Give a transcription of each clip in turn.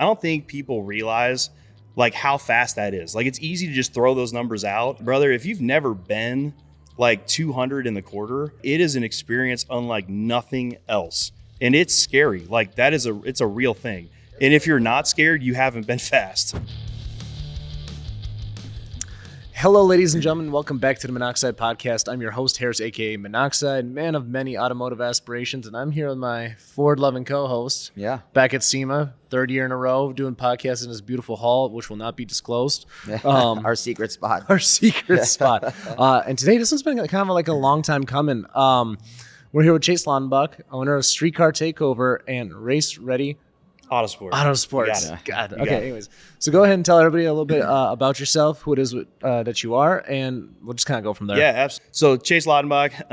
I don't think people realize like how fast that is. Like it's easy to just throw those numbers out. Brother, if you've never been like 200 in the quarter, it is an experience unlike nothing else. And it's scary. Like it's a real thing. And if you're not scared, you haven't been fast. Hello, ladies and gentlemen. Welcome back to the Minnoxide podcast. I'm your host, Harris, a.k.a. Minnoxide, man of many automotive aspirations, and I'm here with my Ford-loving co-host. Yeah. Back at SEMA, third year in a row, doing podcasts in this beautiful hall, which will not be disclosed. Our secret spot. Our secret spot. And today, this has been kind of like a long time coming. We're here with Chase Lautenbach, owner of Street Car Takeover and Race Ready Autosport. Autosport. God. Okay. Anyways, so go ahead and tell everybody a little bit about yourself, who it is that you are, and we'll just kind of go from there. Yeah, absolutely. So Chase Lautenbach,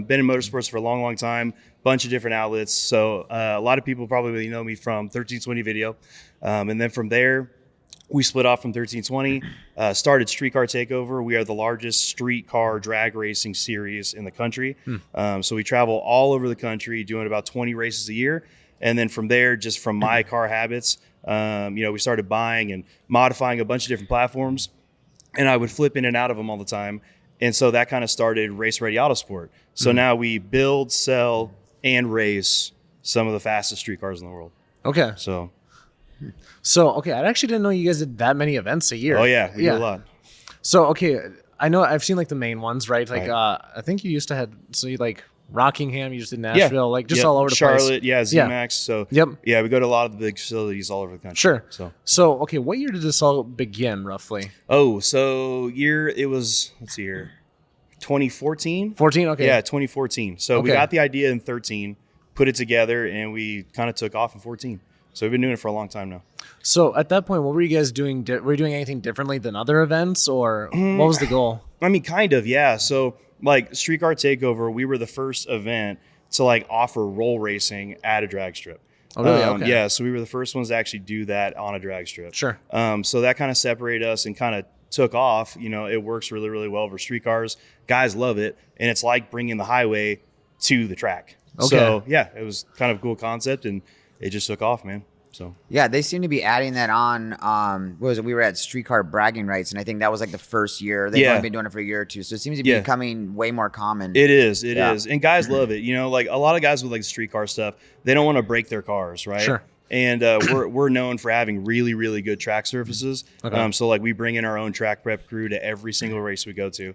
been in motorsports for a long, long time. Bunch of different outlets. So a lot of people probably know me from 1320 Video, and then from there, we split off from 1320. Started Street Car Takeover. We are the largest street car drag racing series in the country. So we travel all over the country, doing about 20 races a year. And then from there, just from my car habits, we started buying and modifying a bunch of different platforms, and I would flip in and out of them all the time. And so that kind of started Race Ready Autosport. So now we build, sell, and race some of the fastest street cars in the world. Okay. So okay, I actually didn't know you guys did that many events a year. Oh yeah, we do a lot. So okay, I know I've seen like the main ones, right? Like I think you used to you like Rockingham, you just did Nashville, like just all over the place. Charlotte, ZMAX. So yeah, we go to a lot of the big facilities all over the country. Sure. So okay, what year did this all begin roughly? Oh, so it was 2014. 14, okay. Yeah, 2014. So we got the idea in 13, put it together, and we kind of took off in 14. So we've been doing it for a long time now. So at that point, what were you guys doing? Were you doing anything differently than other events, or what was the goal? I mean, kind of, yeah. So like Street Car Takeover, we were the first event to like offer roll racing at a drag strip. Oh, really? Okay. Yeah, so we were the first ones to actually do that on a drag strip. Sure. So that kind of separated us and kind of took off. You know, it works really, really well for street cars. Guys love it, and it's like bringing the highway to the track. Okay. So yeah, it was kind of a cool concept, and it just took off, man. So yeah, they seem to be adding that on. What was it? We were at Streetcar Bragging Rights, and I think that was like the first year. They've only been doing it for a year or two, so it seems to be becoming way more common. It is, and guys love it. You know, like a lot of guys with like the street car stuff, they don't want to break their cars, right? Sure. And we're known for having really, really good track surfaces. Okay. So like we bring in our own track prep crew to every single race we go to.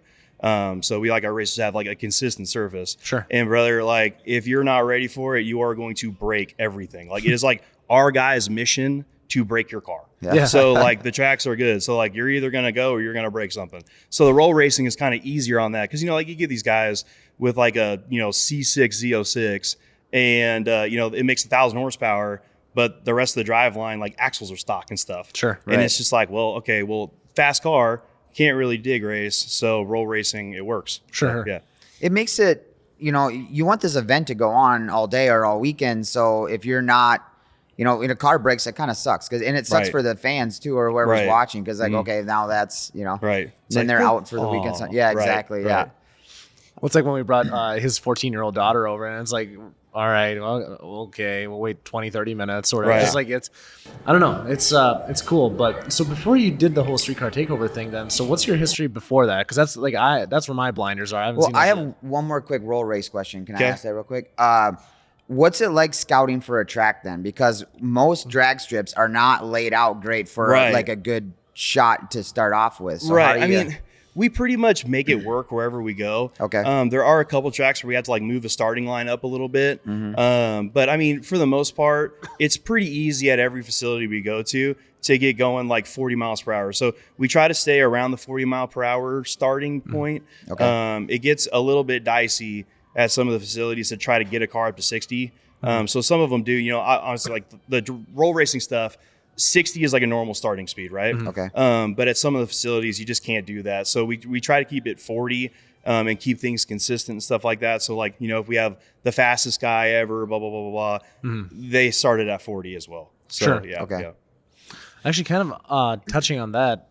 So we like our races to have like a consistent surface. Sure. And brother, like if you're not ready for it, you are going to break everything. Like it is like our guy's mission to break your car. Yeah. So like the tracks are good. So like you're either going to go or you're going to break something. So the roll racing is kind of easier on that. Cause like you get these guys with like a, C6 Z06 and, it makes 1,000 horsepower, but the rest of the drive line, like axles are stock and stuff. Sure. And it's just like, fast car can't really dig race. So roll racing, it works. Sure. So, yeah. It makes it, you want this event to go on all day or all weekend. So if you're not, in a car breaks, it kind of sucks. And it sucks for the fans too, or whoever's watching. Cause like, okay, now that's, right. Then they're out for the weekend. So, yeah, exactly. Right. Yeah. Well, it's like when we brought his 14-year-old daughter over, and it's like, all right, well, okay, we'll wait 20, 30 minutes or whatever. It's like, I don't know. It's cool. But so before you did the whole Street Car Takeover thing then, so what's your history before that? Because that's where my blinders are. I have one more quick roll race question. Can I ask that real quick? What's it like scouting for a track then? Because most drag strips are not laid out great for like a good shot to start off with. So right. I mean, we pretty much make it work wherever we go. Okay. There are a couple tracks where we have to like move the starting line up a little bit. But I mean, for the most part, it's pretty easy at every facility we go to get going like 40 miles per hour. So we try to stay around the 40 mile per hour starting point. Okay. It gets a little bit dicey at some of the facilities to try to get a car up to 60. So some of them do, honestly, like the roll racing stuff, 60 is like a normal starting speed, right? Okay. But at some of the facilities, you just can't do that. So we try to keep it 40 and keep things consistent and stuff like that. So like, if we have the fastest guy ever, blah, blah, blah, blah, blah, they started at 40 as well. So, sure. Yeah. Okay. Yeah. Actually, kind of touching on that,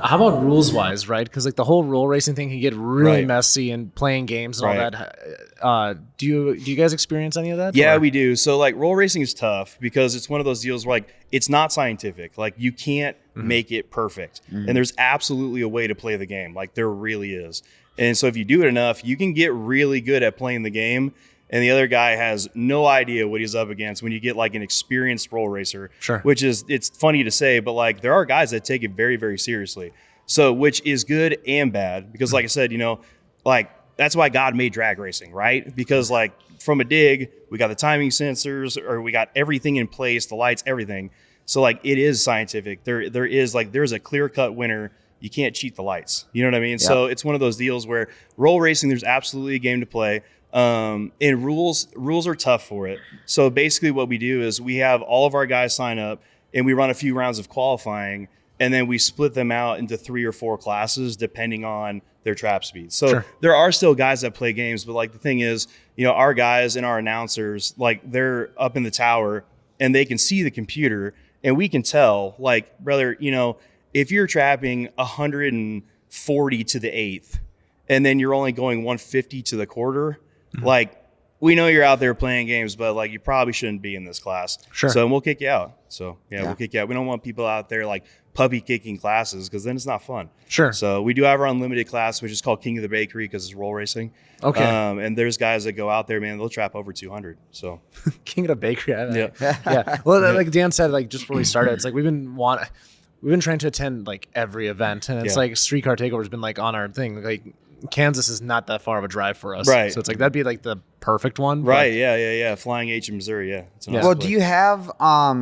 How about rules wise, right? Because like the whole roll racing thing can get really Right. messy and playing games and all Right. that. Do you guys experience any of that? Yeah, or? we do. So like roll racing is tough because it's one of those deals where like it's not scientific. Like you can't make it perfect. And there's absolutely a way to play the game. Like there really is. And so if you do it enough, you can get really good at playing the game. And the other guy has no idea what he's up against when you get like an experienced roll racer. Sure. Which is, it's funny to say, but like there are guys that take it very, very seriously. So which is good and bad because like I said, you know, like that's why God made drag racing, right? Because like from a dig, we got the timing sensors or we got everything in place, the lights, everything. So like it is scientific. There's a clear cut winner. You can't cheat the lights. You know what I mean? Yep. So it's one of those deals where roll racing, there's absolutely a game to play. And rules are tough for it. So basically what we do is we have all of our guys sign up and we run a few rounds of qualifying and then we split them out into 3 or 4 classes depending on their trap speed. So Sure. there are still guys that play games, but like the thing is, you know, our guys and our announcers, like they're up in the tower and they can see the computer and we can tell like, brother, you know, if you're trapping 140 to the eighth and then you're only going 150 to the quarter, like we know you're out there playing games, but like you probably shouldn't be in this class. Sure. So we'll kick you out. So yeah, we'll kick you out. We don't want people out there like puppy kicking classes because then it's not fun. Sure. So we do have our unlimited class, which is called King of the Bakery because it's roll racing. Okay. And there's guys that go out there, man, they'll trap over 200. So King of the Bakery. yeah. Yeah. Well, like Dan said, like just before we started, it's like we've been trying to attend like every event, and it's like Street Car Takeover has been like on our thing. Like Kansas is not that far of a drive for us, Right. So it's like that'd be like the perfect one, but- Right. Yeah. Flying H in Missouri. Yeah. It's an awesome Well, place. do you have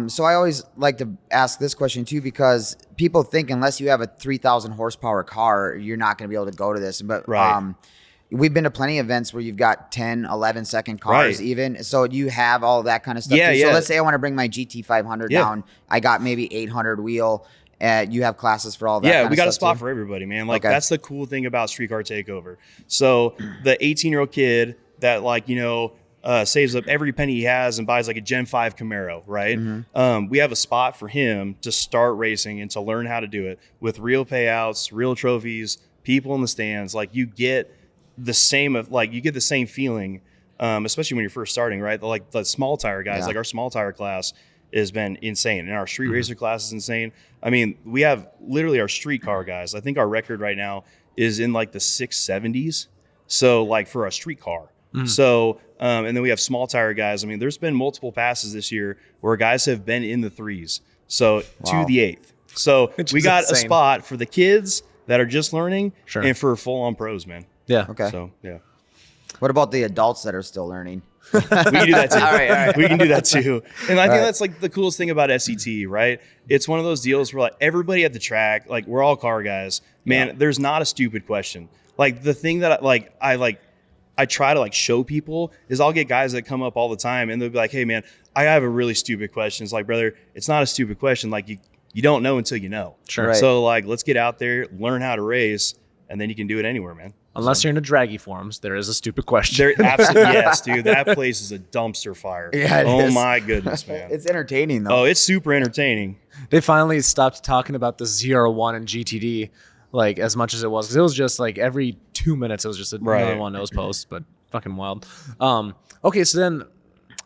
so I always like to ask this question too because people think unless you have a 3,000 horsepower car, you're not going to be able to go to this. But Right. we've been to plenty of events where you've got 10, 11 second cars Right. even. So you have all that kind of stuff. Yeah, too. yeah. So let's say I want to bring my GT500 Yeah. down. I got maybe 800 wheel. You have classes for all that. Yeah, kind we of got a stuff spot too? for everybody, man. Like Okay. that's the cool thing about Street Car Takeover. So the 18-year-old kid that like, you know, saves up every penny he has and buys like a Gen 5 Camaro, right? We have a spot for him to start racing and to learn how to do it with real payouts, real trophies, people in the stands. Like you get the same feeling, especially when you're first starting, right? Like the small tire guys, like our small tire class has been insane. And our street racer class is insane. I mean, we have literally our street car guys. I think our record right now is in like the 670s. So like for a street car. So, and then we have small tire guys. I mean, there's been multiple passes this year where guys have been in the 3s. So to the 8th. So Which we is got insane. a spot for the kids that are just learning Sure. and for full on pros, man. Yeah. Okay. So yeah. What about the adults that are still learning? We can do that too. All right. We can do that too. And I think right. that's like the coolest thing about SCT, right? It's one of those deals where like everybody at the track, like we're all car guys, man, there's not a stupid question. Like the thing that I try to like show people is I'll get guys that come up all the time and they'll be like, hey man, I have a really stupid question. It's like, brother, it's not a stupid question. Like you don't know until you know. Sure. Right. So like, let's get out there, learn how to race, and then you can do it anywhere, man. Unless you're in the draggy forums, there is a stupid question. There absolutely yes, dude. That place is a dumpster fire. Yeah, it oh is. my goodness, man. It's entertaining though. Oh, it's super entertaining. They finally stopped talking about the ZR1 and GTD like as much as it was because it was just like every 2 minutes it was just another one of those posts, but fucking wild. Okay, so then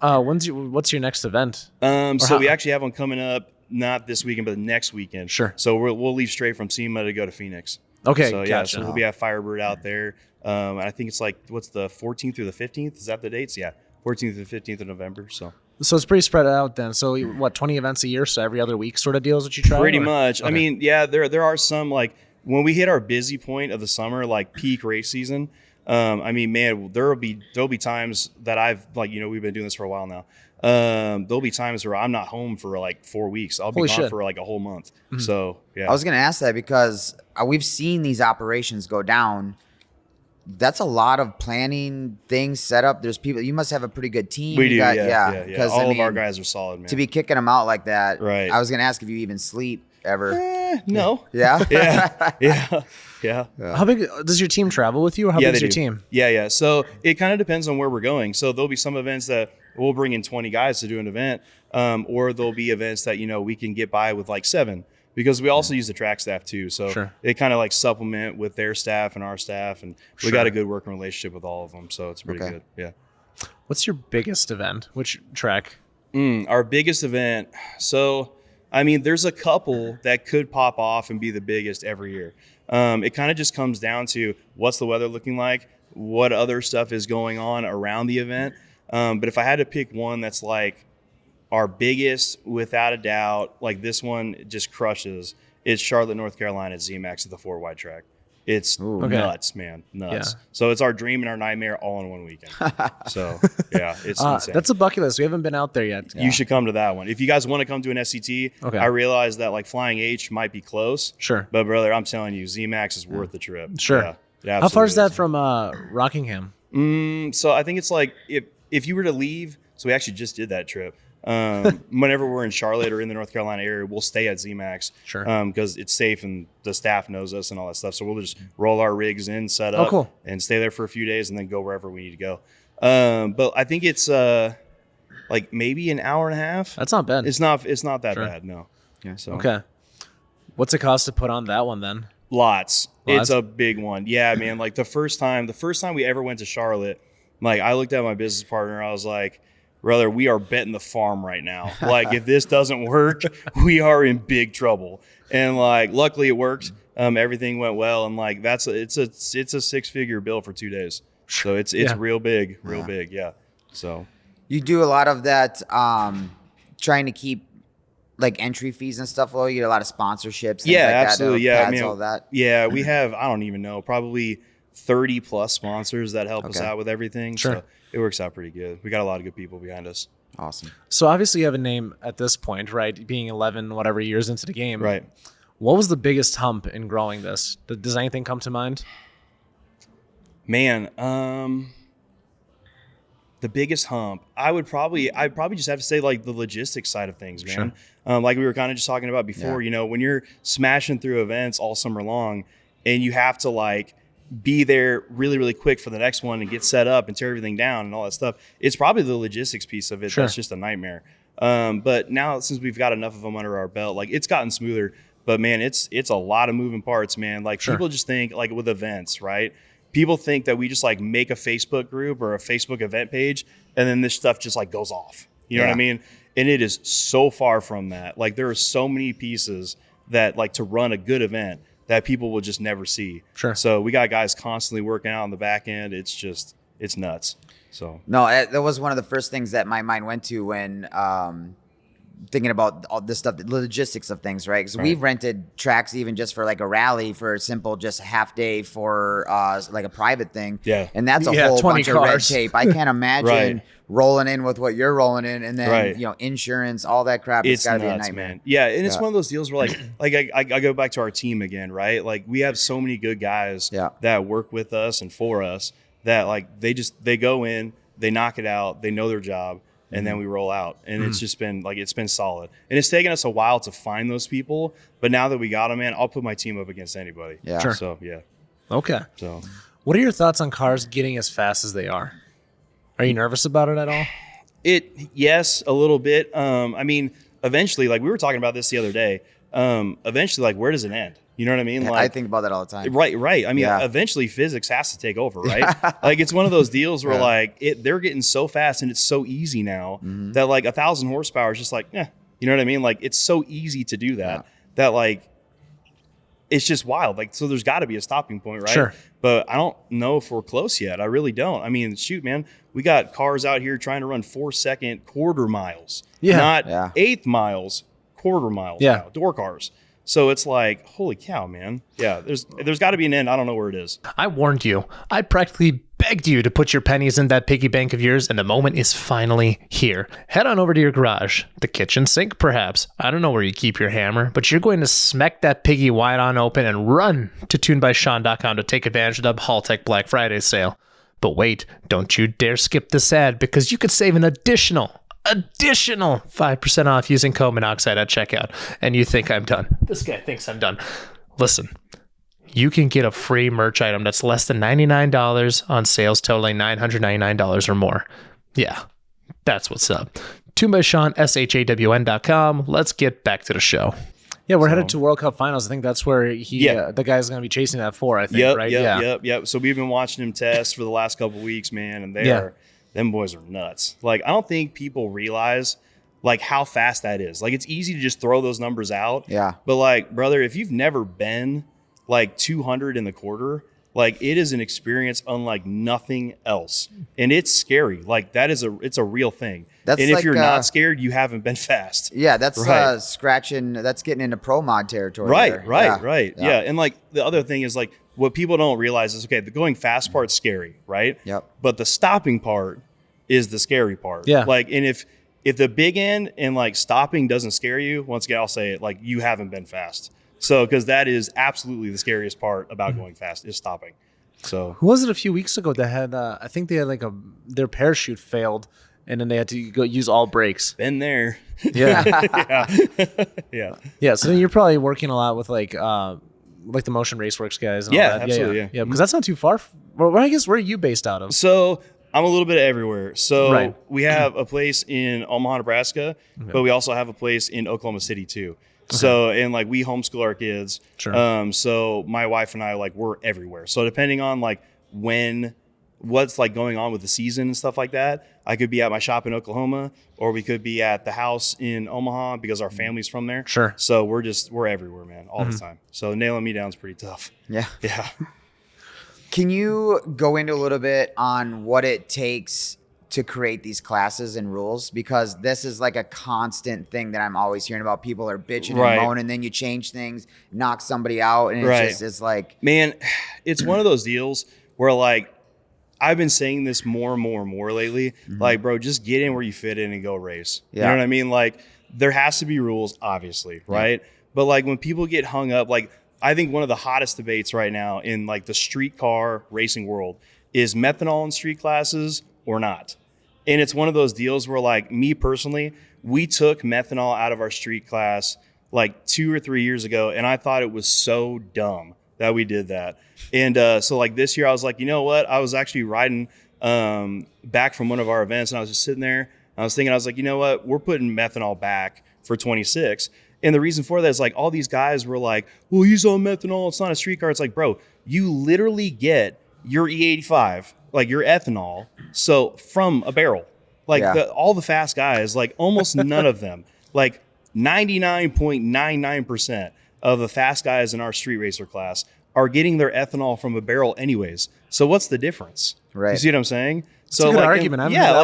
what's your next event? So we actually have one coming up, not this weekend, but next weekend. Sure. So we'll leave straight from SEMA to go to Phoenix. Okay, So yeah, gotcha. so we'll be at Firebird out there. I think it's like what's the 14th through the 15th? Is that the dates? Yeah, 14th through the 15th of November. So So it's pretty spread out then. So what, 20 events a year? So every other week sort of deals what you try? pretty or? much. I Okay. mean, yeah, there are some like when we hit our busy point of the summer, like peak race season. I mean, man, there'll be times that I've like, you know, we've been doing this for a while now. There'll be times where I'm not home for like 4 weeks. I'll be Holy gone shit. for like a whole month. So yeah. I was going to ask that because we've seen these operations go down. That's a lot of planning, things set up. There's people. You must have a pretty good team. we do, You got- yeah. Because All I of our mean, guys are solid, man. to be kicking them out like that. Right. I was going to ask if you even sleep ever. No. Yeah. Yeah. How big does your team travel with you, or how big is they your do. team? Yeah. So it kind of depends on where we're going. So there'll be some events that we'll bring in 20 guys to do an event, or there'll be events that, you know, we can get by with like 7. because we also use the track staff too. So Sure. they kind of like supplement with their staff and our staff, and we got a good working relationship with all of them. So it's pretty good. Yeah. What's your biggest event? Which track? Our biggest event. So, I mean, there's a couple that could pop off and be the biggest every year. It kind of just comes down to what's the weather looking like, what other stuff is going on around the event. But if I had to pick one that's like our biggest, without a doubt, like this one just crushes, it's Charlotte, North Carolina at ZMAX at the 4-wide track. It's nuts, man. Nuts. Yeah. So it's our dream and our nightmare all in one weekend. So, yeah, it's insane. That's a bucket list. We haven't been out there yet. You should come to that one. If you guys want to come to an SCT, I realize that like Flying H might be close. Sure. But brother, I'm telling you, ZMAX is worth the trip. Sure. Yeah, how far is that from Rockingham? So I think it's like if you were to leave, so we actually just did that trip. Whenever we're in Charlotte or in the North Carolina area, we'll stay at ZMAX. Sure. Because it's safe and the staff knows us and all that stuff. So we'll just roll our rigs in, set up, and stay there for a few days, and then go wherever we need to go. But I think it's like maybe an hour and a half. That's not bad. It's not that bad. No. Yeah. So okay. What's it cost to put on that one then? Lots. It's a big one. Yeah, man. Like the first time we ever went to Charlotte, like I looked at my business partner, I was like, brother, we are betting the farm right now. Like, if this doesn't work, we are in big trouble. And like, luckily it worked. Everything went well, and like it's a 6-figure bill for 2 days. So it's real big, big. Yeah. So you do a lot of that, trying to keep like entry fees and stuff low. You get a lot of sponsorships. Yeah, like absolutely. That, I mean, all that. Yeah, we have, I don't even know, probably 30 plus sponsors that help us out with everything. Sure. So it works out pretty good. We got a lot of good people behind us. Awesome. So obviously you have a name at this point, right? Being 11, whatever years into the game. Right. What was the biggest hump in growing this? Does anything come to mind? Man, the biggest hump, I'd probably just have to say like the logistics side of things, man. Sure. Like we were kind of just talking about before, you know, when you're smashing through events all summer long and you have to like be there really, really quick for the next one and get set up and tear everything down and all that stuff. It's probably the logistics piece of it that's just a nightmare. But now since we've got enough of them under our belt, like it's gotten smoother. But man, it's a lot of moving parts, man. Like people just think like with events, right? People think that we just like make a Facebook group or a Facebook event page and then this stuff just like goes off. You know what I mean? And it is so far from that. Like there are so many pieces that like to run a good event that people will just never see. Sure. So we got guys constantly working out on the back end. It's nuts. So no, that was one of the first things that my mind went to when thinking about all this stuff, the logistics of things, right? Because we've rented tracks even just for like a rally for a simple just half day for like a private thing. Yeah. And that's a whole bunch of red tape. I can't imagine rolling in with what you're rolling in and then, you know, insurance, all that crap. It's got to be a nightmare. Man. Yeah. And it's one of those deals where like I go back to our team again, right? Like we have so many good guys that work with us and for us that like they go in, they knock it out, they know their job. And then we roll out, and it's just been like it's been solid. And it's taken us a while to find those people, but now that we got them, man, I'll put my team up against anybody. Yeah. Sure. So yeah. Okay. So, what are your thoughts on cars getting as fast as they are? Are you nervous about it at all? Yes, a little bit. I mean, eventually, like we were talking about this the other day. Eventually, like where does it end? You know what I mean? Like, I think about that all the time. Right. I mean, eventually physics has to take over, right? Like it's one of those deals where like they're getting so fast and it's so easy now that like 1,000 horsepower is just like, you know what I mean? Like it's so easy to do that that like it's just wild. Like so, there's got to be a stopping point, right? Sure. But I don't know if we're close yet. I really don't. I mean, shoot, man, we got cars out here trying to run 4-second quarter miles, not eighth miles, quarter miles. Now, door cars. So it's like, holy cow, man. Yeah, there's got to be an end. I don't know where it is. I warned you. I practically begged you to put your pennies in that piggy bank of yours, and the moment is finally here. Head on over to your garage, the kitchen sink perhaps. I don't know where you keep your hammer, but you're going to smack that piggy wide on open and run to tunedbyshawn.com to take advantage of the Haltech Black Friday sale. But wait, don't you dare skip this ad because you could save an additional 5% off using code Minnoxide at checkout. And you think I'm done. This guy thinks I'm done. Listen, you can get a free merch item that's less than $99 on sales totaling $999 or more. Yeah, that's what's up. TuneByShawn, SHAWN.com. Let's get back to the show. Yeah, we're headed to World Cup finals. I think that's where the guy's going to be chasing that for, I think, right? Yep. So we've been watching him test for the last couple of weeks, man, and them boys are nuts. Like, I don't think people realize like how fast that is. Like, it's easy to just throw those numbers out. Yeah. But like, brother, if you've never been like 200 in the quarter, like, it is an experience unlike nothing else. And it's scary. Like, it's a real thing. And if you're not scared, you haven't been fast. Yeah, that's scratching. That's getting into pro mod territory. Right. Yeah. And like, the other thing is like, what people don't realize is, okay, the going fast part's scary, right? Yep. But the stopping part is the scary part. Yeah. Like, and if the big end and like stopping doesn't scare you, once again, I'll say it, like, you haven't been fast. So, because that is absolutely the scariest part about going fast is stopping. So, who was it a few weeks ago that had? I think they had like their parachute failed, and then they had to go use all brakes. Been there. Yeah. Yeah. So then you're probably working a lot with like the Motion Raceworks guys. And all that. Absolutely. Yeah. Because that's not too far. Well, I guess where are you based out of? So I'm a little bit everywhere. So we have a place in Omaha, Nebraska, but we also have a place in Oklahoma City too. So, and like, we homeschool our kids. Sure. So my wife and I, like, we're everywhere. So depending on like what's like going on with the season and stuff like that, I could be at my shop in Oklahoma, or we could be at the house in Omaha because our family's from there. Sure. So we're everywhere, man, all the time. So nailing me down is pretty tough. Yeah. Yeah. Can you go into a little bit on what it takes to create these classes and rules? Because this is like a constant thing that I'm always hearing about. People are bitching and moaning, and then you change things, knock somebody out, and it's like, man, it's one of those deals where, like, I've been saying this more and more lately. Like, bro, just get in where you fit in and go race. You know what I mean? Like, there has to be rules, obviously, right? But like, when people get hung up, like, I think one of the hottest debates right now in like the street car racing world is methanol in street classes or not. And it's one of those deals where, like, me personally, we took methanol out of our street class like 2 or 3 years ago, and I thought it was so dumb that we did that. And so like this year, I was like, you know what? I was actually riding back from one of our events, and I was just sitting there. I was thinking, I was like, you know what? We're putting methanol back for 26. And the reason for that is, like, all these guys were like, well, use all methanol. It's not a street car. It's like, bro, you literally get your E85, like your ethanol, so from a barrel. Like, all the fast guys, like, almost none of them, like 99.99% of the fast guys in our street racer class are getting their ethanol from a barrel anyways. So what's the difference? Right. You see what I'm saying? So, like, argument.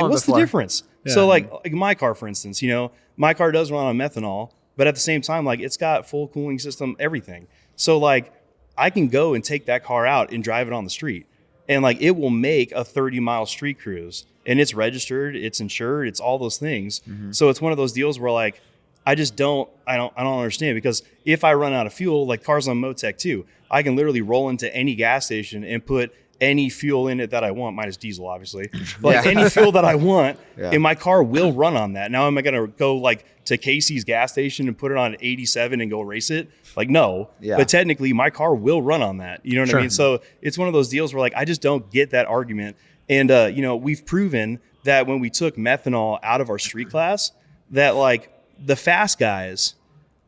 What's the difference? Yeah. So like my car, for instance, you know, my car does run on methanol, but at the same time, like, it's got full cooling system, everything. So like, I can go and take that car out and drive it on the street, and like, it will make a 30-mile street cruise, and it's registered, it's insured, it's all those things. So it's one of those deals where, like, I don't understand, because if I run out of fuel, like cars on Motec too, I can literally roll into any gas station and put any fuel in it that I want, minus diesel, obviously. But like, any fuel that I want, and my car will run on that. Now, am I going to go like to Casey's gas station and put it on 87 and go race it? Like, no. But technically, my car will run on that. You know what I mean? So it's one of those deals where, like, I just don't get that argument. And, you know, we've proven that when we took methanol out of our street class, that like the fast guys,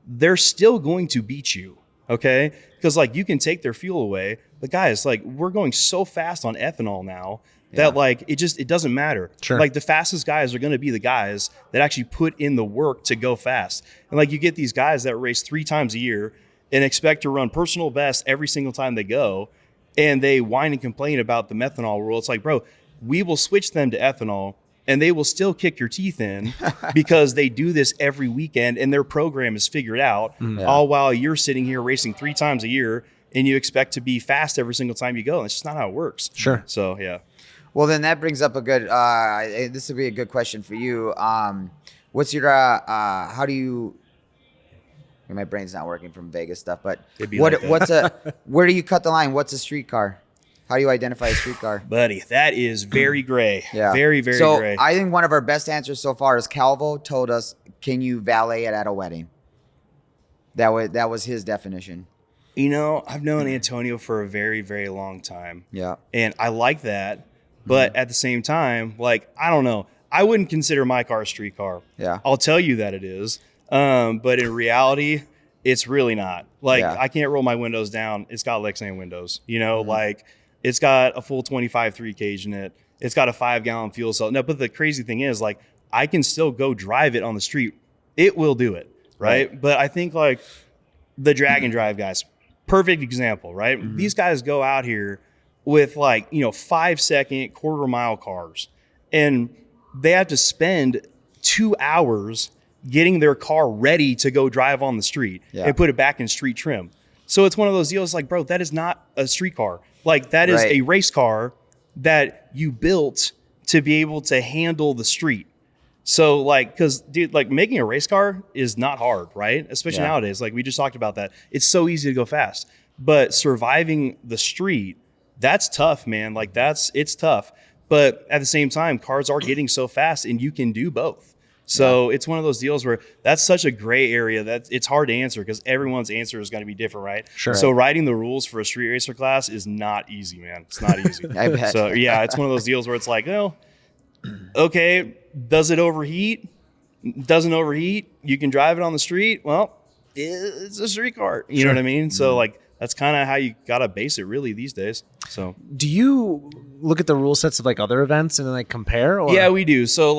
they're still going to beat you. Okay. Because like, you can take their fuel away, but guys, like, we're going so fast on ethanol now that like, it doesn't matter. Like, the fastest guys are going to be the guys that actually put in the work to go fast. And like, you get these guys that race 3 times a year and expect to run personal best every single time they go, and they whine and complain about the methanol rule. It's like, bro, we will switch them to ethanol, and they will still kick your teeth in because they do this every weekend, and their program is figured out, all while you're sitting here racing 3 times a year, and you expect to be fast every single time you go. And it's just not how it works. So, yeah. Well, then that brings up a good, this would be a good question for you. What's your, how do you, my brain's not working from Vegas stuff, but where do you cut the line? What's a street car? How do you identify a street car? Buddy, that is very gray. Very, very gray. So I think one of our best answers so far is Calvo told us, can you valet it at a wedding? That was his definition. You know, I've known Antonio for a very, very long time. Yeah. And I like that. But at the same time, like, I don't know. I wouldn't consider my car a street car. Yeah. I'll tell you that it is. But in reality, it's really not. Like, Yeah. I can't roll my windows down. It's got Lexan windows, you know, like it's got a full 25.3 cage in it. It's got a 5-gallon fuel cell. No, but the crazy thing is, like, I can still go drive it on the street. It will do it, right? But I think, like, the drag and drive guys, perfect example, right? These guys go out here with, like, you know, 5-second, quarter-mile cars, and they have to spend 2 hours getting their car ready to go drive on the street and put it back in street trim. So it's one of those deals like, bro, that is not a street car. Like, that is a race car that you built to be able to handle the street. So, like, because, dude, like, making a race car is not hard, right? Especially nowadays. Like, we just talked about that. It's so easy to go fast. But surviving the street, that's tough, man. Like, it's tough. But at the same time, cars are getting so fast, and you can do both. So it's one of those deals where that's such a gray area that it's hard to answer because everyone's answer is going to be different, right? Sure. So writing the rules for a street racer class is not easy, man. It's not easy. I bet. So yeah, it's one of those deals where it's like, well, okay, does it overheat? Doesn't overheat. You can drive it on the street. Well, it's a street car. You know what I mean? So like, that's kind of how you got to base it really these days. So Do you look at the rule sets of like other events and then like compare? Or? yeah, we do. So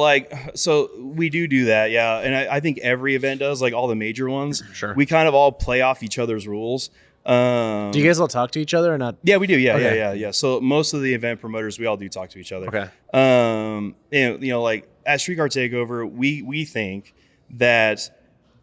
we do that. Yeah. And I think every event does, like all the major ones. Sure. We kind of all play off each other's rules. Do you guys all talk to each other or not? Yeah, we do. Yeah, Okay. yeah. So most of the event promoters, we all do talk to each other. Okay. And, you know, like at Street Car Takeover, we think that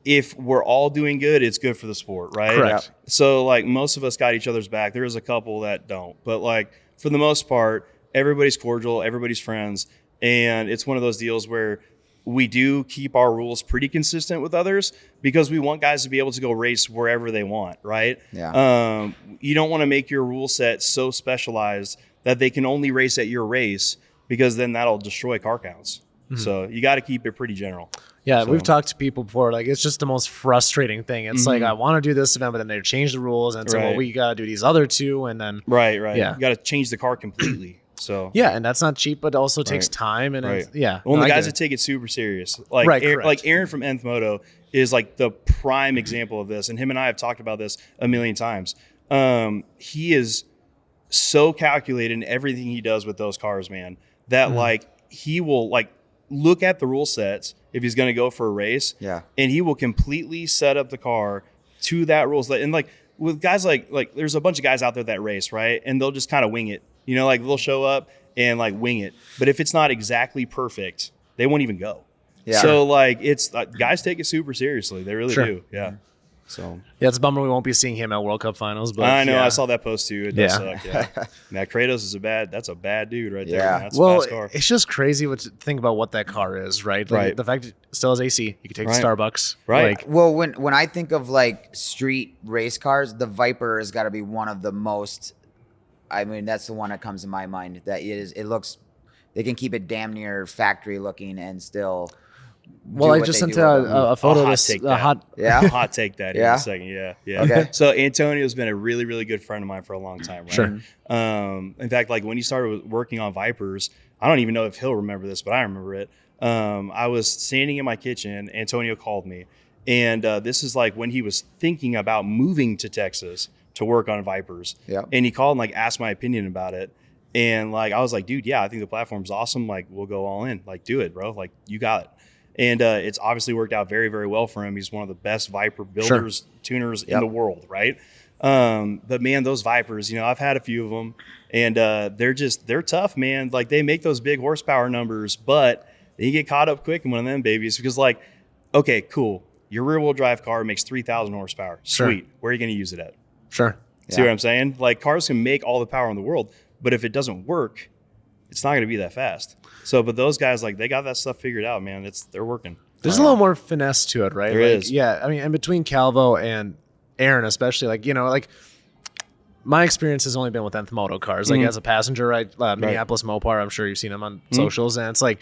if we're all doing good, it's good for the sport, right? Correct. So like most of us got each other's back. There is a couple that don't, but like for the most part, everybody's cordial, everybody's friends, and it's one of those deals where we do keep our rules pretty consistent with others because we want guys to be able to go race wherever they want, right? Yeah. You don't want to make your rule set so specialized that they can only race at your race because then that'll destroy car counts. So you got to keep it pretty general. Yeah, So- we've talked to people before. Like, it's just the most frustrating thing. It's like, I want to do this event, but then they change the rules and say, well, Right. we got to do these other two. And then, Right. Yeah. You got to change the car completely. So yeah, and that's not cheap, but also takes Right. time. And Right. it's, yeah. Well, no, the I guys get that take it super serious, like Right, Aaron, correct. like Aaron from Nth Moto is like the prime example of this, and him and I have talked about this a million times. He is so calculated in everything he does with those cars, man, that like he will like look at the rule sets if he's going to go for a race, and he will completely set up the car to that rule set. And like with guys like there's a bunch of guys out there that race, right, and they'll just kind of wing it. You know, like they'll show up and like wing it. But if it's not exactly perfect, they won't even go. Yeah. So like it's guys take it super seriously. They really Sure. do. Yeah. So yeah, it's a bummer we won't be seeing him at World Cup finals. But I know yeah. I saw that post too. It does Yeah. suck. Yeah. Matt Kratos is that's a bad dude right there. Yeah. Man. That's a Well, fast car. it's just crazy to think about what that car is, right? Like, Right. The fact it still has AC, you can take Right. to Starbucks. Right. Like, Well, when I think of like street race cars, the Viper has got to be one of the most. I mean, that's the one that comes to my mind. That is, it looks. They can keep it damn near factory looking and still. well, I just sent a photo of hot this. take A that. hot, Yeah. Hot take that in Yeah? a second. Yeah. Okay. So Antonio's been a really, really good friend of mine for a long time, right? Sure. In fact, like when he started working on Vipers, I don't even know if he'll remember this, but I remember it. I was standing in my kitchen. Antonio called me, and this is like when he was thinking about moving to Texas to work on Vipers. Yeah. And he called and like asked my opinion about it. And like I was like, dude, yeah, I think the platform's awesome. Like we'll go all in. Like do it, bro. Like you got it. And it's obviously worked out very, very well for him. He's one of the best Viper builders, tuners in the world, right? But man, those Vipers, you know, I've had a few of them, and they're tough, man. Like they make those big horsepower numbers, but you get caught up quick in one of them babies because, like, okay, cool, your rear wheel drive car makes 3,000 horsepower, Sure. sweet. Where are you going to use it at? sure. See what I'm saying? Like cars can make all the power in the world, but if it doesn't work, it's not going to be that fast. So, but those guys, like, they got that stuff figured out, man. They're working. There's a little more finesse to it, right? There like, is. Yeah, I mean, and between Calvo and Aaron, especially, like, you know, like my experience has only been with Nth Moto cars, like as a passenger, right? Minneapolis Mopar, I'm sure you've seen them on socials, and it's like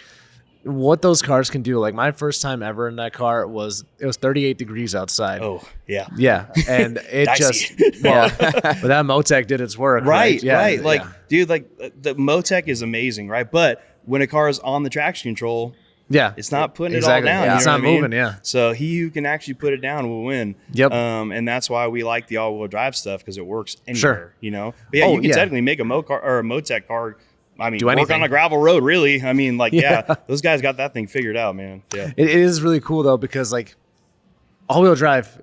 what those cars can do. Like my first time ever in that car it was 38 degrees outside. Oh, yeah. Yeah, and it Dicey. just but that Motec did its work, Right, Yeah, right. Like, yeah. dude, like the Motec is amazing, right? But when a car is on the traction control, Yeah. It's not putting exactly. it all down. Yeah. You It's know not what I mean? moving, yeah. So he who can actually put it down will win. Yep. And that's why we like the all-wheel drive stuff, because it works anywhere, Sure. you know? But yeah, Oh, you can yeah. technically make a Motec or a Motec car. I mean, Do work anything. on a gravel road, really. I mean, like, Yeah. yeah, those guys got that thing figured out, man. Yeah. It is really cool though, because like all-wheel drive,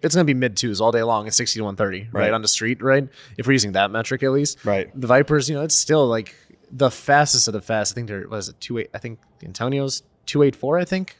it's going to be mid-twos all day long at 60 to 130, right? On the street, right? If we're using that metric at least. Right. The Vipers, you know, it's still like the fastest of the fast. I think they're, what is it, 2.8? I think Antonio's 2.84, I think.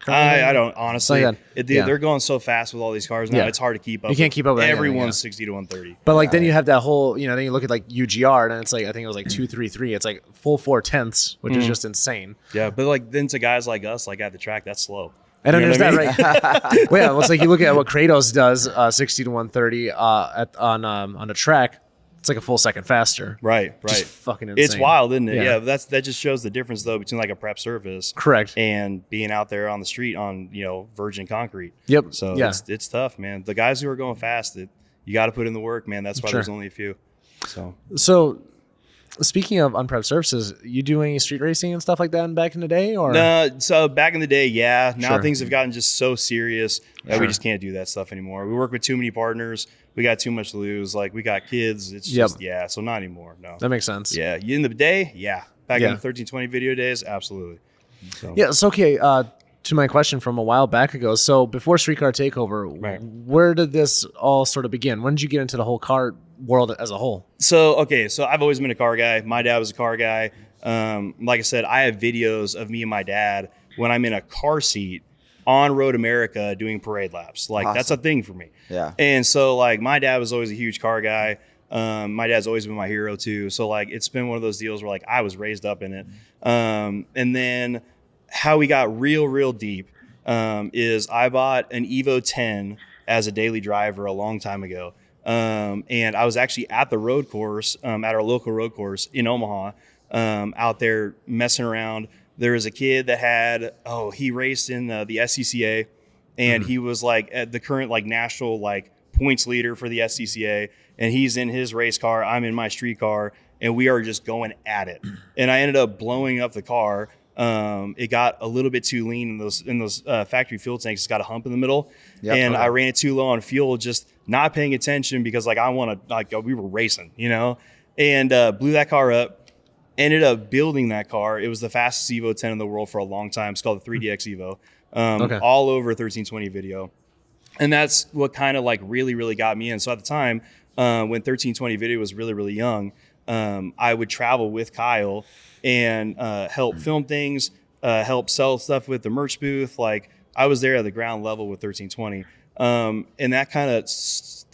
I don't, honestly. Something like that. Yeah. They're going so fast with all these cars now, Yeah. it's hard to keep up. You can't keep up with anything, everyone's yeah. 60 to 130. But like then you have that whole, you know, then you look at like UGR and it's like, I think it was like 233. It's like full 4/10, which is just insane. Yeah, but like then to guys like us, like at the track, that's slow. And You know there's what that, I mean? right? Well, yeah, it's like you look at what Kratos does, 60 to 130 on the track. It's like a full second faster. Right. Just fucking insane. It's wild, isn't it? Yeah. Yeah, but that just shows the difference though between like a prep surface Correct. and being out there on the street on, you know, virgin concrete. Yep. So Yeah. it's tough, man. The guys who are going fast, you got to put in the work, man. That's why Sure. there's only a few. So speaking of unprepped surfaces, you do any street racing and stuff like that back in the day, or No, so back in the day, yeah. Now Sure. things have gotten just so serious that Sure. we just can't do that stuff anymore. We work with too many partners. We got too much to lose. Like we got kids. It's Yep. just yeah. So not anymore. No. that makes sense? Yeah. In the day, yeah. Back Yeah. in the 1320 video days, absolutely. So. Yeah. It's okay. To my question from a while back ago. So before Street Car Takeover, Right. where did this all sort of begin? When did you get into the whole car world as a whole? So I've always been a car guy. My dad was a car guy. Like I said, I have videos of me and my dad when I'm in a car seat on Road America doing parade laps. Like that's a thing for me. Yeah. And so like my dad was always a huge car guy. My dad's always been my hero too. So like it's been one of those deals where like I was raised up in it. And then how we got real deep is I bought an Evo 10 as a daily driver a long time ago. And I was actually at the road course, at our local road course in Omaha, out there messing around. There was a kid that had, he raced in the SCCA, and he was like at the current like national like points leader for the SCCA, and he's in his race car, I'm in my street car, and we are just going at it. And I ended up blowing up the car. It got a little bit too lean in those factory fuel tanks. It's got a hump in the middle, and I ran it too low on fuel, just not paying attention because like we were racing, you know, and blew that car up. Ended up building that car. It was the fastest Evo 10 in the world for a long time. It's called the 3DX Evo. All over 1320 video, and that's what kind of like really got me in. So at the time, when 1320 video was really young, I would travel with Kyle and help film things, help sell stuff with the merch booth. Like I was there at the ground level with 1320. And that kind of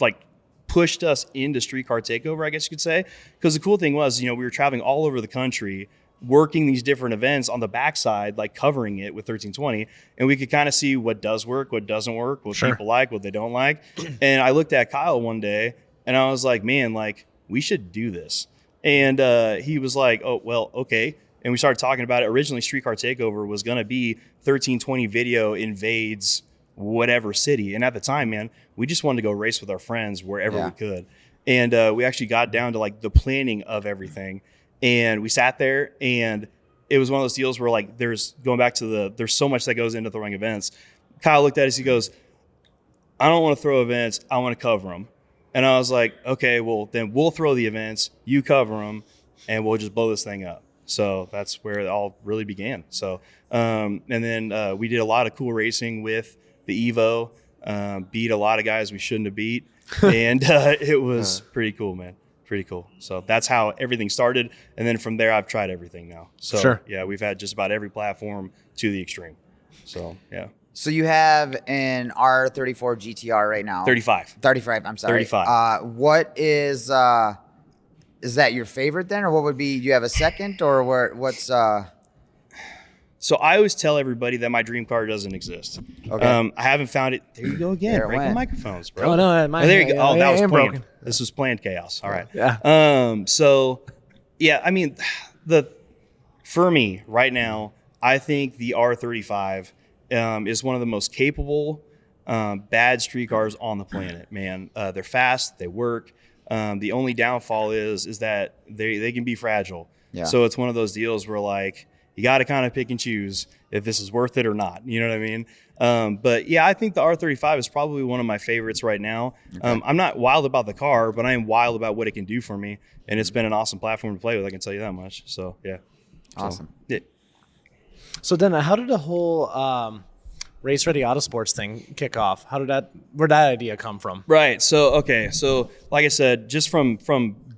like pushed us into Street Car Takeover, I guess you could say. Because the cool thing was, you know, we were traveling all over the country, working these different events on the backside, like covering it with 1320. And we could kind of see what does work, what doesn't work, what people like, what they don't like. And I looked at Kyle one day and I was like, man, like we should do this. And he was like, oh, well, okay. And we started talking about it. Originally, Street Car Takeover was going to be 1320 video invades whatever city. And at the time, man, we just wanted to go race with our friends wherever we could. And we actually got down to like the planning of everything. And we sat there, and it was one of those deals where like there's so much that goes into throwing events. Kyle looked at us, he goes, I don't want to throw events, I want to cover them. And I was like, okay, well, then we'll throw the events, you cover them, and we'll just blow this thing up. So that's where it all really began. So, and then we did a lot of cool racing with the Evo, beat a lot of guys we shouldn't have beat. And it was pretty cool, man. Pretty cool. So that's how everything started. And then from there, I've tried everything now. So yeah, we've had just about every platform to the extreme. So, yeah. So you have an R34 GTR right now. 35. 35, I'm sorry. 35. What is that your favorite then? Or what would be, do you have a second or what's So I always tell everybody that my dream car doesn't exist. Okay. I haven't found it. There you go again. There it Breaking went. microphones, bro. Oh no, There you go. Oh, that was planned. broken. This was planned chaos. All right. Yeah. So yeah, I mean, for me right now, I think the R35 is one of the most capable bad street cars on the planet, man. They're fast, they work. The only downfall is that they can be fragile. Yeah. So it's one of those deals where like you got to kind of pick and choose if this is worth it or not. You know what I mean? But yeah, I think the R35 is probably one of my favorites right now. Okay. I'm not wild about the car, but I am wild about what it can do for me. And it's been an awesome platform to play with, I can tell you that much. So yeah. Awesome. So, yeah. So then how did the whole Race Ready Autosports thing kick off? Where'd that idea come from? Right. So, okay. So like I said, just from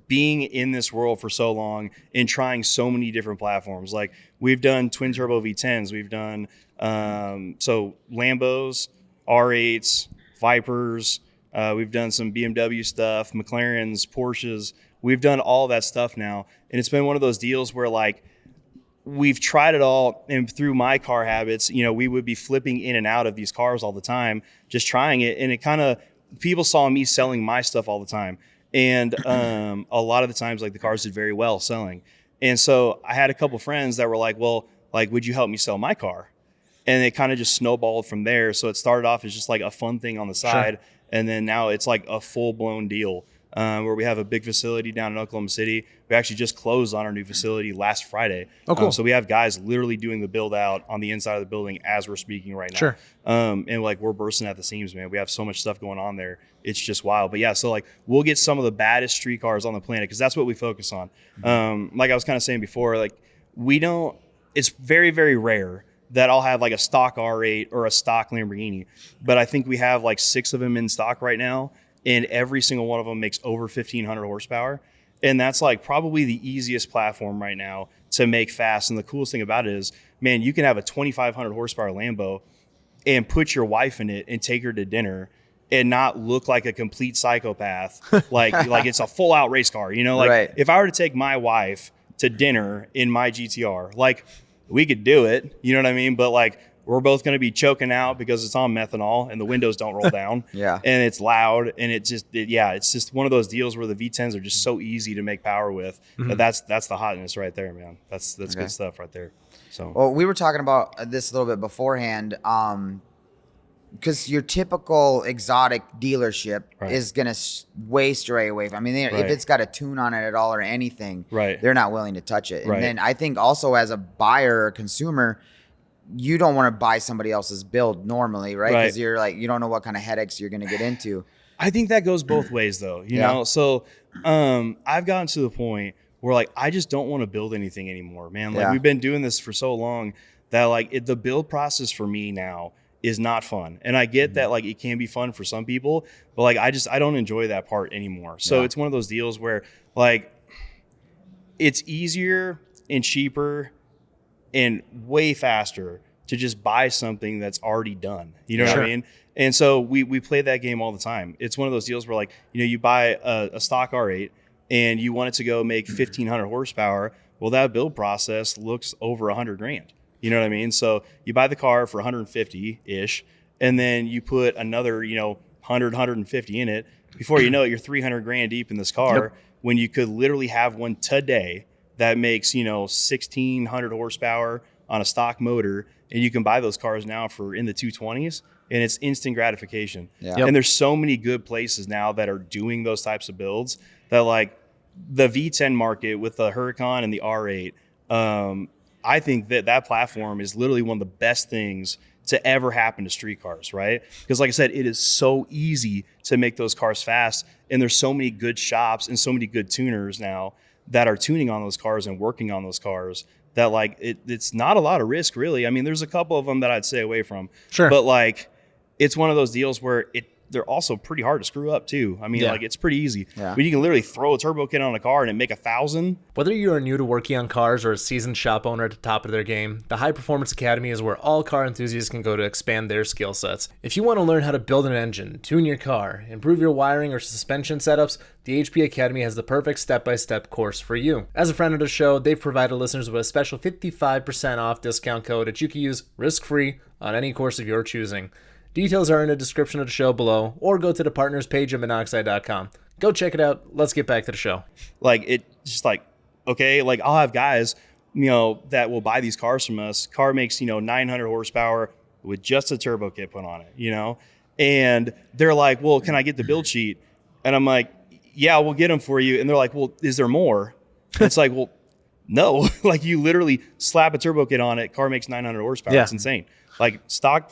being in this world for so long and trying so many different platforms, like we've done twin turbo V10s, we've done so Lambos, R8s, Vipers, we've done some BMW stuff, McLarens, Porsches. We've done all that stuff now, and it's been one of those deals where like we've tried it all, and through my car habits, you know, we would be flipping in and out of these cars all the time, just trying it, and it kind of, people saw me selling my stuff all the time. And a lot of the times, like the cars did very well selling. And so I had a couple friends that were like, well, like, would you help me sell my car? And it kind of just snowballed from there. So it started off as just like a fun thing on the side. Sure. And then now it's like a full blown deal where we have a big facility down in Oklahoma City. We actually just closed on our new facility last Friday. Oh, cool. So we have guys literally doing the build out on the inside of the building as we're speaking right now. Sure. And like we're bursting at the seams, man. We have so much stuff going on there. It's just wild. But yeah, so like we'll get some of the baddest street cars on the planet because that's what we focus on. Like I was kind of saying before, like it's very, very rare that I'll have like a stock R8 or a stock Lamborghini. But I think we have like 6 of them in stock right now. And every single one of them makes over 1,500 horsepower. And that's like probably the easiest platform right now to make fast. And the coolest thing about it is, man, you can have a 2,500 horsepower Lambo and put your wife in it and take her to dinner and not look like a complete psychopath. like it's a full out race car, you know, like right. If I were to take my wife to dinner in my GTR, like we could do it, you know what I mean? But like, we're both going to be choking out because it's on methanol and the windows don't roll down. Yeah. And it's loud. And it's just one of those deals where the V10s are just so easy to make power with. Mm-hmm. But that's the hotness right there, man. That's okay. Good stuff right there. So, well, we were talking about this a little bit beforehand. Because your typical exotic dealership right. is going to way stray away from, I mean, right. if it's got a tune on it at all or anything, right. they're not willing to touch it. And right. then I think also as a buyer or consumer, you don't want to buy somebody else's build normally, right? Because you're like, you don't know what kind of headaches you're going to get into. I think that goes both ways though, you know? So I've gotten to the point where like, I just don't want to build anything anymore, man. Like we've been doing this for so long that like the build process for me now is not fun. And I get that like it can be fun for some people, but like I don't enjoy that part anymore. So it's one of those deals where like it's easier and cheaper and way faster to just buy something that's already done. You know what I mean? And so we play that game all the time. It's one of those deals where like, you know, you buy a stock R8 and you want it to go make 1,500 horsepower. Well, that build process looks over $100,000. You know what I mean? So you buy the car for 150-ish, and then you put another, you know, 100, 150 in it. Before you know it, you're $300,000 deep in this car when you could literally have one today that makes, you know, 1,600 horsepower on a stock motor, and you can buy those cars now for in the 220s, and it's instant gratification. And there's so many good places now that are doing those types of builds that like the V10 market with the Huracan and the R8, I think that platform is literally one of the best things to ever happen to street cars, right? Because like I said, it is so easy to make those cars fast, and there's so many good shops and so many good tuners now that are tuning on those cars and working on those cars that like it's not a lot of risk really. I mean, there's a couple of them that I'd stay away from, but like it's one of those deals where they're also pretty hard to screw up too. I mean, like it's pretty easy. But you can literally throw a turbo kit on a car and it make 1,000. Whether you are new to working on cars or a seasoned shop owner at the top of their game, the High Performance Academy is where all car enthusiasts can go to expand their skill sets. If you want to learn how to build an engine, tune your car, improve your wiring or suspension setups, the HP Academy has the perfect step-by-step course for you. As a friend of the show, they've provided listeners with a special 55% off discount code that you can use risk-free on any course of your choosing. Details are in the description of the show below, or go to the partners page at Minnoxide.com. Go check it out. Let's get back to the show. Like, it just like, okay, like I'll have guys, you know, that will buy these cars from us. Car makes, you know, 900 horsepower with just a turbo kit put on it, you know? And they're like, well, can I get the build sheet? And I'm like, yeah, we'll get them for you. And they're like, well, is there more? It's like, well, No, like you literally slap a turbo kit on it, car makes 900 horsepower. Yeah. It's insane. Like stock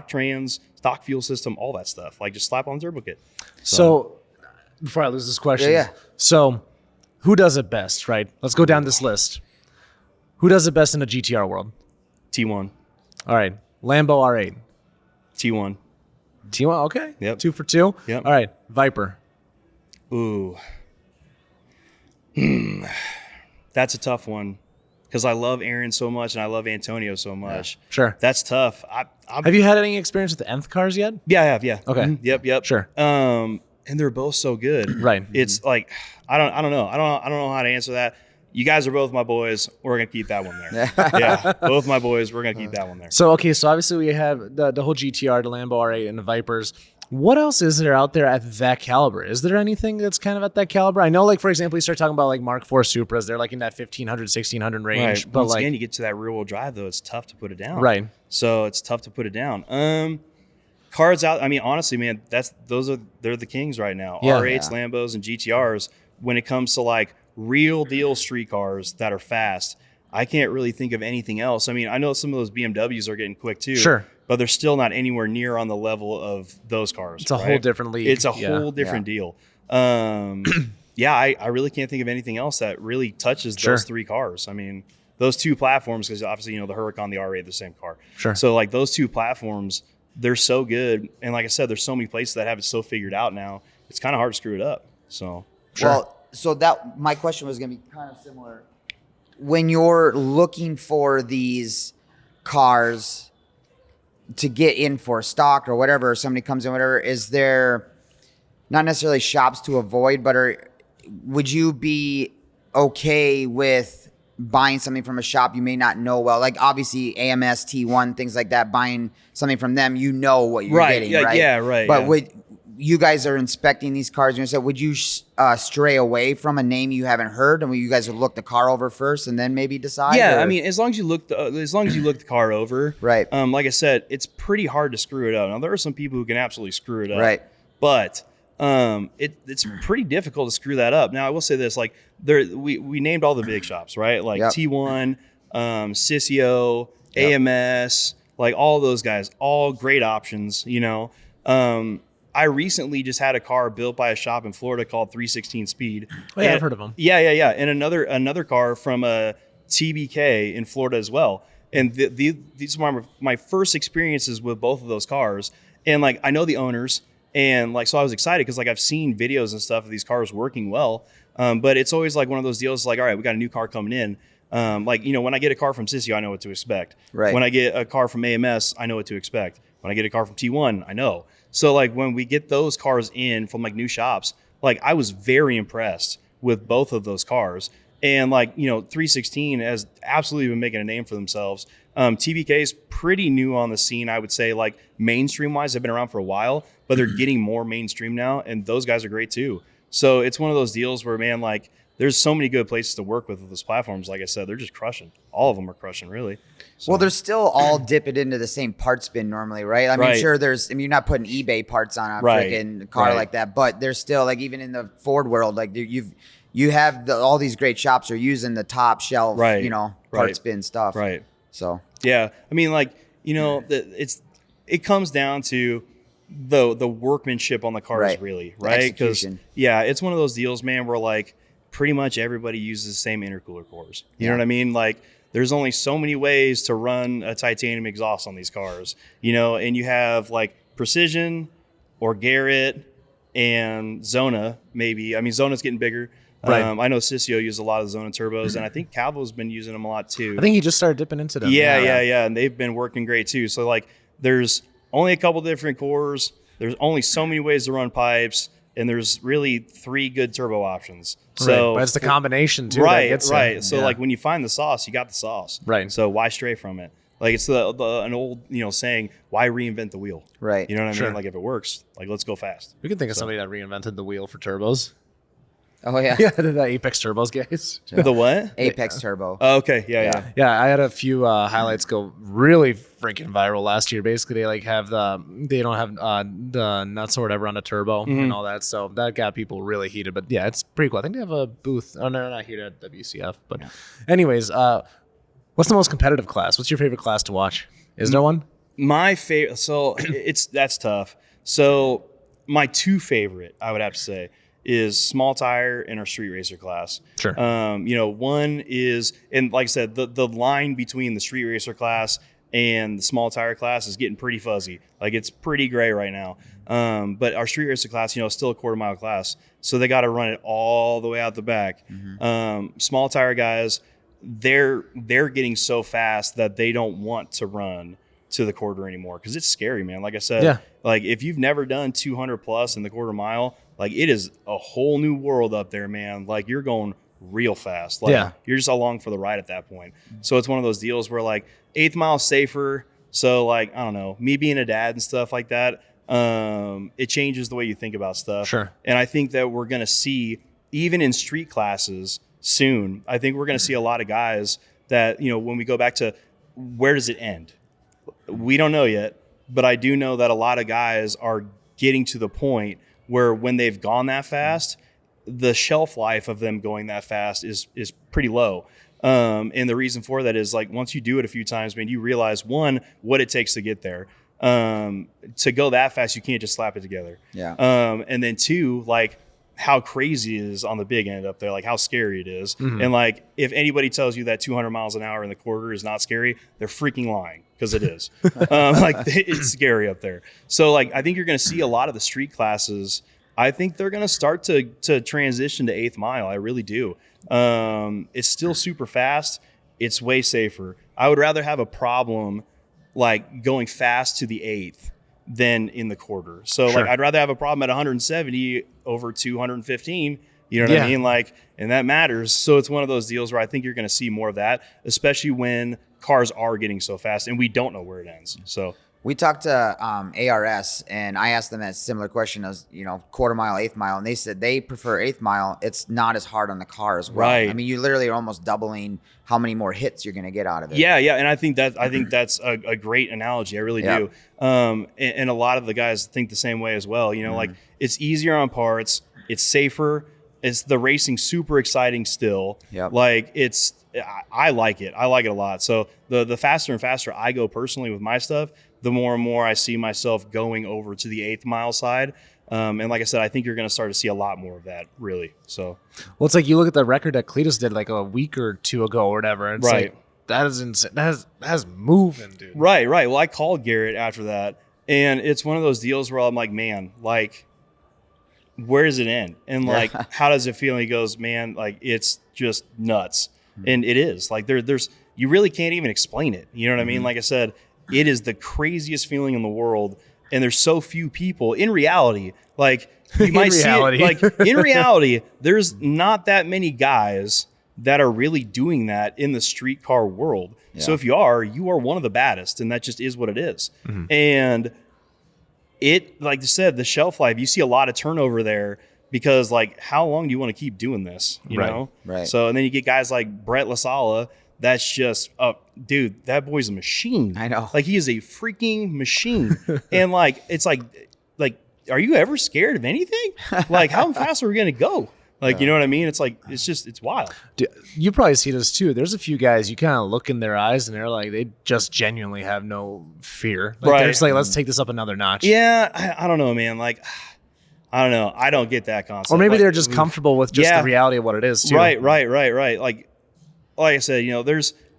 trans, stock fuel system, all that stuff. Like just slap on the turbo kit. So before I lose this question, Yeah. so who does it best, right? Let's go down this list. Who does it best in the GTR world? T1. All right, Lambo R8. T1. T1, okay. Yep. 2 for 2. Yep. All right, Viper. Ooh. That's a tough one because I love Aaron so much and I love Antonio so much. Sure. That's tough. Have you had any experience with the nth cars yet? Yeah, I have. Yeah. Okay. Mhm. Yep. Sure. And they're both so good. Right. It's like I don't know. I don't know how to answer that. You guys are both my boys. We're gonna keep that one there. Yeah, both my boys. We're gonna keep that one there. So okay, so obviously we have the whole GTR, the Lambo R8, and the Vipers. What else is there out there at that caliber? Is there anything that's kind of at that caliber? I know, like, for example, you start talking about like Mark IV Supras. They're like in that 1,500, 1,600 range. Right. But Once like, again, you get to that rear wheel drive though. It's tough to put it down. Right. So it's tough to put it down. Cars out. I mean, honestly, man, they're the kings right now. Yeah. R8s, Lambos, and GTRs. When it comes to like real deal street cars that are fast, I can't really think of anything else. I mean, I know some of those BMWs are getting quick too. Sure. But they're still not anywhere near on the level of those cars. It's a whole different league. It's a whole different deal. Yeah, I really can't think of anything else that really touches those three cars. I mean, those two platforms, because obviously, you know, the Huracan, the R8, the same car. Sure. So like those two platforms, they're so good. And like I said, there's so many places that have it so figured out now. It's kind of hard to screw it up. So Well, so that my question was going to be kind of similar. When you're looking for these cars to get in for stock or whatever, or somebody comes in, whatever, is there not necessarily shops to avoid, but would you be okay with buying something from a shop you may not know well? Like obviously AMS, T1, things like that, buying something from them, you know what you're getting, right? Yeah, right. But would you guys are inspecting these cars yourself, would you stray away from a name you haven't heard, and you guys would look the car over first and then maybe decide? Yeah, or? I mean, as long as you look the car over, Right. Like I said, it's pretty hard to screw it up. Now there are some people who can absolutely screw it up, Right. But it's pretty difficult to screw that up. Now I will say this: like we named all the big shops, right? Like T1, Sissio, AMS, like all those guys, all great options. You know, I recently just had a car built by a shop in Florida called 316 Speed. Oh, yeah, I've heard of them. Yeah. And another car from a TBK in Florida as well. And these are my first experiences with both of those cars. And like, I know the owners, and like, so I was excited because like I've seen videos and stuff of these cars working well. But it's always like one of those deals like, all right, we got a new car coming in. Like, you know, when I get a car from Sissio, I know what to expect. Right. When I get a car from AMS, I know what to expect. When I get a car from T1, I know. So like when we get those cars in from like new shops, like I was very impressed with both of those cars. And like, you know, 316 has absolutely been making a name for themselves. TBK is pretty new on the scene, I would say, like mainstream wise. They've been around for a while, but they're getting more mainstream now. And those guys are great too. So it's one of those deals where, man, like there's so many good places to work with those platforms. Like I said, they're just crushing. All of them are crushing, really. So. Well, they're still all dip it into the same parts bin normally, right? I mean, sure, you're not putting eBay parts on a freaking car like that, but there's still like even in the Ford world, like you have all these great shops are using the top shelf, you know, parts bin stuff, right? So yeah, I mean, like you know, it comes down to the workmanship on the cars, really, right? Because it's one of those deals, man, where like pretty much everybody uses the same intercooler cores. You know what I mean? Like there's only so many ways to run a titanium exhaust on these cars, you know, and you have like Precision or Garrett and Zona, maybe. I mean, Zona's getting bigger. Right. I know Sissio uses a lot of Zona turbos, and I think Calvo's been using them a lot too. I think he just started dipping into them. Yeah. And they've been working great too. So like there's only a couple different cores. There's only so many ways to run pipes. And there's really 3 good turbo options. So but it's the combination too. Right. So like when you find the sauce, you got the sauce. Right. So why stray from it? Like it's an old, you know, saying, why reinvent the wheel? Right. You know what I mean? Like if it works, like let's go fast. We can think of somebody that reinvented the wheel for turbos. Oh yeah. Yeah, the Apex Turbos guys. The what? Apex Turbo. Oh, okay. Yeah. Yeah, I had a few highlights go really freaking viral last year. Basically, they like they don't have the nuts or whatever on the turbo and all that, so that got people really heated. But yeah, it's pretty cool. I think they have a booth. Oh no, not here at WCF. But anyways, what's the most competitive class? What's your favorite class to watch? Is there one? My favorite. So that's tough. So my two favorite, I would have to say, is small tire and our street racer class. Sure. One is, and like I said, the line between the street racer class and the small tire class is getting pretty fuzzy. Like it's pretty gray right now. But our street racer class, is still a quarter-mile class, so they got to run it all the way out the back. Small tire guys, they're getting so fast that they don't want to run to the quarter anymore because it's scary, man. Like I said, like if you've never done 200 plus in the quarter mile, like it is a whole new world up there, man. Like you're going real fast. Like you're just along for the ride at that point. So it's one of those deals where like 8th mile safer. So like, I don't know, me being a dad and stuff like that, it changes the way you think about stuff. Sure. And I think that we're going to see, even in street classes soon, I think we're going to see a lot of guys that, when we go back to where does it end? We don't know yet, but I do know that a lot of guys are getting to the point where when they've gone that fast, the shelf life of them going that fast is pretty low. And the reason for that is like once you do it a few times, man, you realize one, what it takes to get there. To go that fast, you can't just slap it together. Yeah. And then two, like how crazy it is on the big end up there, like how scary it is. And like if anybody tells you that 200 miles an hour in the quarter is not scary, they're freaking lying, because it is. Like it's scary up there. So like I think you're going to see a lot of the street classes. I think they're going to start to transition to 8th mile. I really do. It's still super fast. It's way safer. I would rather have a problem like going fast to the 8th than in the quarter. So like I'd rather have a problem at 170 over 215. You know what I mean? Like, and that matters. So it's one of those deals where I think you're going to see more of that, especially when cars are getting so fast and we don't know where it ends. So we talked to ARS, and I asked them a similar question as, quarter mile, 8th mile, and they said they prefer 8th mile. It's not as hard on the car as well. Right. I mean, you literally are almost doubling how many more hits you're going to get out of it. Yeah, and I think that's a great analogy. I really do. And a lot of the guys think the same way as well. Like it's easier on parts, it's safer, it's the racing super exciting still. Like I like it. I like it a lot. So the faster and faster I go personally with my stuff, the more and more I see myself going over to the 8th mile side. And like I said, I think you're going to start to see a lot more of that, really. So, well, it's like you look at the record that Cletus did like a week or two ago or whatever. It's like, that is insane. That's moving, dude. Right. Well, I called Garrett after that, and it's one of those deals where I'm like, man, like, where does it end? And like, how does it feel? And he goes, man, like, it's just nuts. And it is. Like, there's you really can't even explain it. You know what I mean? Like I said, it is the craziest feeling in the world. And there's so few people in reality, like you might see it, like in reality, there's not that many guys that are really doing that in the street car world. So if you are one of the baddest, and that just is what it is. And it, like I said, the shelf life, you see a lot of turnover there because like, how long do you want to keep doing this? You know? Right. So, and then you get guys like Brett LaSala. That's just, dude, that boy's a machine. I know. Like, he is a freaking machine. And, like, it's like, are you ever scared of anything? Like, how fast are we going to go? Like, you know what I mean? It's like, it's wild. Dude, you probably see this, too. There's a few guys, you kind of look in their eyes, and they're like, they just genuinely have no fear. Like, they're just like, let's take this up another notch. Yeah, I don't know, man. Like, I don't know. I don't get that concept. Or maybe like, they're just comfortable with just the reality of what it is, too. Right. Like I said,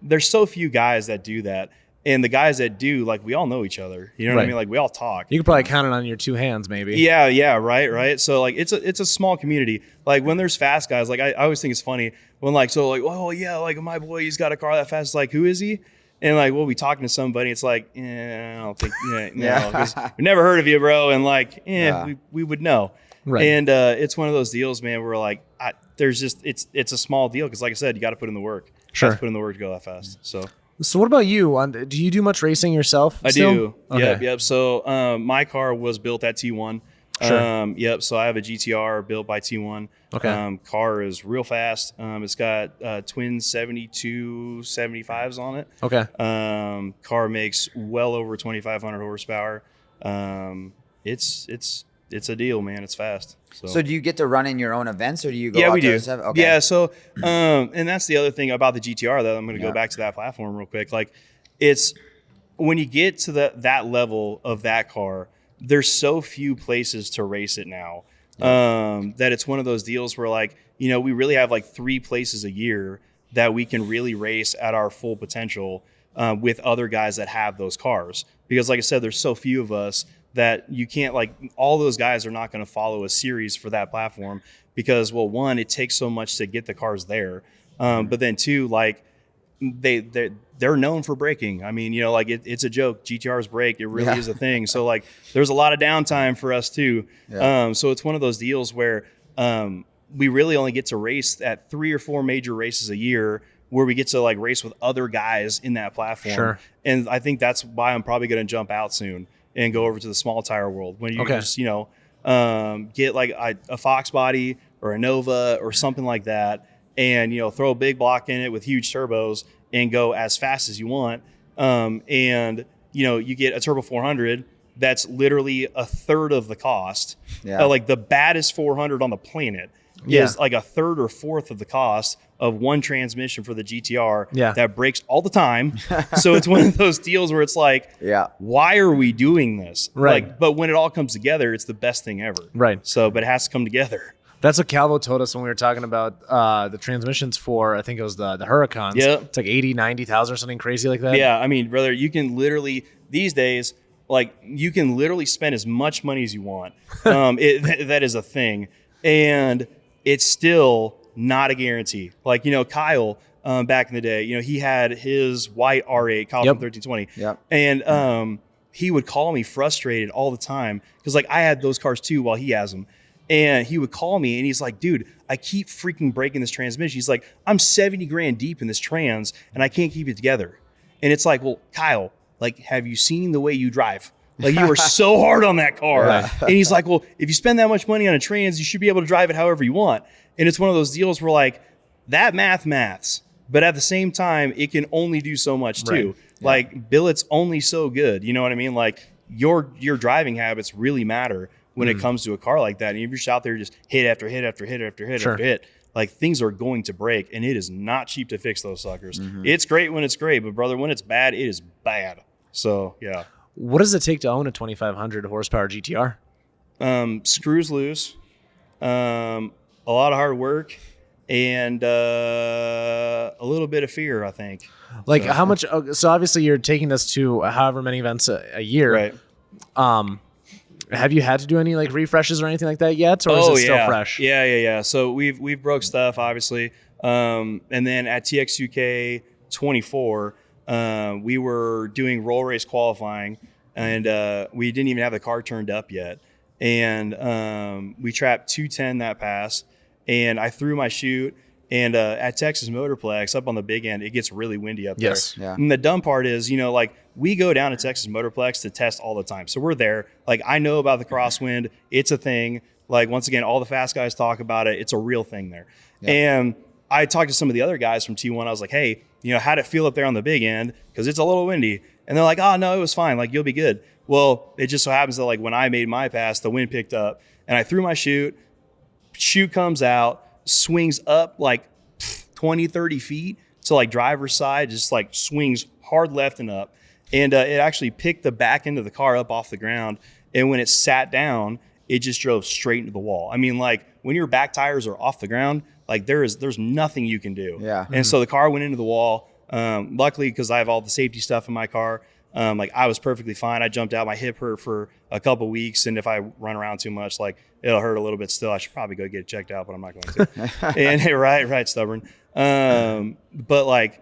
there's so few guys that do that. And the guys that do, like, we all know each other. You know what I mean? Like, we all talk. You can probably count it on your two hands, maybe. Yeah, right. So, like, it's a small community. Like, when there's fast guys, like, I always think it's funny when, like, so, like, oh, yeah, like, my boy, he's got a car that fast. It's like, who is he? And, like, we'll be talking to somebody. It's like, I don't think, no. 'Cause we never heard of you, bro. And, like, we would know. Right. And it's one of those deals, man, where, like, it's a small deal. Because, like I said, you got to put in the work. Sure. You have to put in the work to go that fast. So what about you? Do you do much racing yourself? I do. Okay. Yep. So my car was built at T1. Sure. Yep. So I have a GTR built by T1. Okay. Car is real fast. It's got twin 7275s on it. Okay. Car makes well over 2,500 horsepower. It's a deal, man. It's fast. So do you get to run in your own events, or do you go? Yeah, out we to do. the stuff? Okay. Yeah. So, and that's the other thing about the GTR, though. I'm going to go back to that platform real quick. Like, it's when you get to that level of that car, there's so few places to race it now. That it's one of those deals where, like, you know, we really have like 3 places a year that we can really race at our full potential with other guys that have those cars. Because, like I said, there's so few of us that you can't, like, all those guys are not going to follow a series for that platform because, well, one, it takes so much to get the cars there. But then 2, like, they're known for braking. I mean, you know, like it's a joke. GTRs brake. It really is a thing. So, like, there's a lot of downtime for us too. Yeah. So it's one of those deals where we really only get to race at 3 or 4 major races a year where we get to, like, race with other guys in that platform. Sure. And I think that's why I'm probably going to jump out soon and go over to the small tire world when you just, you know, get like a Fox body or a Nova or something like that. And, you know, throw a big block in it with huge turbos and go as fast as you want. And, you know, you get a Turbo 400 that's literally a third of the cost. Yeah. Like the baddest 400 on the planet is like a third or fourth of the cost of one transmission for the GTR that breaks all the time. So it's one of those deals where it's like, why are we doing this? Right. Like, but when it all comes together, it's the best thing ever. Right. So, but it has to come together. That's what Calvo told us when we were talking about the transmissions for, I think it was the Huracans. Yeah. It's like 80, 90,000 or something crazy like that. Yeah. I mean, brother, you can literally, these days, like, you can literally spend as much money as you want. That is a thing. And it's still not a guarantee. Like, you know, Kyle, back in the day, you know, he had his white R8, Kyle from 1320. Yep. And he would call me frustrated all the time because, like, I had those cars too while he has them. And he would call me and he's like, dude, I keep freaking breaking this transmission. He's like, I'm 70 grand deep in this trans and I can't keep it together. And it's like, well, Kyle, like, have you seen the way you drive? Like, you are so hard on that car. Right. And he's like, well, if you spend that much money on a trans, you should be able to drive it however you want. And it's one of those deals where, like, that maths, but at the same time, it can only do so much too. Right. Like, billet's only so good. You know what I mean? Like, your driving habits really matter when it comes to a car like that. And if you're just out there just hit after hit after hit after hit after hit, like, things are going to break, and it is not cheap to fix those suckers. It's great when it's great, but brother, when it's bad, it is bad. So, yeah. What does it take to own a 2,500 horsepower GTR? Screws loose, a lot of hard work, and a little bit of fear, I think. Like, how much? So obviously you're taking this to however many events a year. Right. Have you had to do any, like, refreshes or anything like that yet, or is it still fresh? Yeah. So we've broke stuff, obviously, and then at TX2K 24, we were doing roll race qualifying, and we didn't even have the car turned up yet, and we trapped 210 that pass, and I threw my chute. And at Texas Motorplex, up on the big end, it gets really windy up there. Yeah. And the dumb part is, you know, like, we go down to Texas Motorplex to test all the time. So we're there. Like, I know about the crosswind. It's a thing. Like, once again, all the fast guys talk about it. It's a real thing there. Yeah. And I talked to some of the other guys from T1. I was like, hey, you know, how'd it feel up there on the big end? Because it's a little windy. And they're like, oh, no, it was fine. Like, you'll be good. Well, it just so happens that, like, when I made my pass, the wind picked up. And I threw my chute. Chute comes out. Swings up like 20, 30 feet to, like, driver's side, just, like, swings hard left and up. And it actually picked the back end of the car up off the ground. And when it sat down, it just drove straight into the wall. I mean, like, when your back tires are off the ground, like, there's nothing you can do. Yeah. And so the car went into the wall. Luckily, because I have all the safety stuff in my car, like, I was perfectly fine. I jumped out. My hip hurt for a couple weeks, and if I run around too much, like, it'll hurt a little bit still. I should probably go get it checked out, but I'm not going to. And right, stubborn. But, like,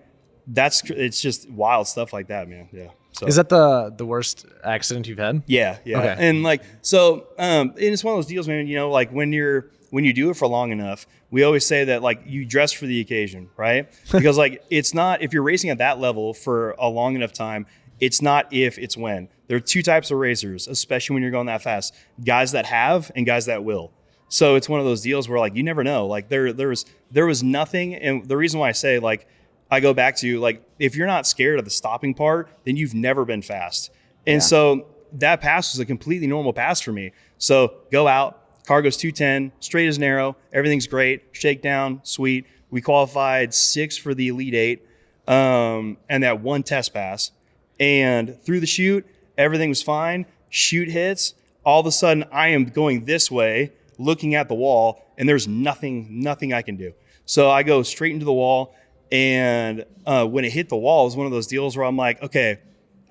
it's just wild stuff like that, man. Yeah. So. Is that the worst accident you've had? Yeah. Okay. And, like, so, and it's one of those deals, man. You know, like, when you do it for long enough, we always say that, like, you dress for the occasion, right? Because, like, it's not, if you're racing at that level for a long enough time, it's not if, it's when. There are two types of racers, especially when you're going that fast. Guys that have and guys that will. So it's one of those deals where like you never know. Like there was nothing, and the reason why I say like I go back to like if you're not scared of the stopping part, then you've never been fast. And so that pass was a completely normal pass for me. So go out, car goes 210, straight as narrow, everything's great, shakedown, sweet. We qualified 6 for the Elite 8, and that one test pass. And through the chute, everything was fine. Chute hits. All of a sudden, I am going this way, looking at the wall, and there's nothing I can do. So I go straight into the wall, and when it hit the wall, it was one of those deals where I'm like, okay,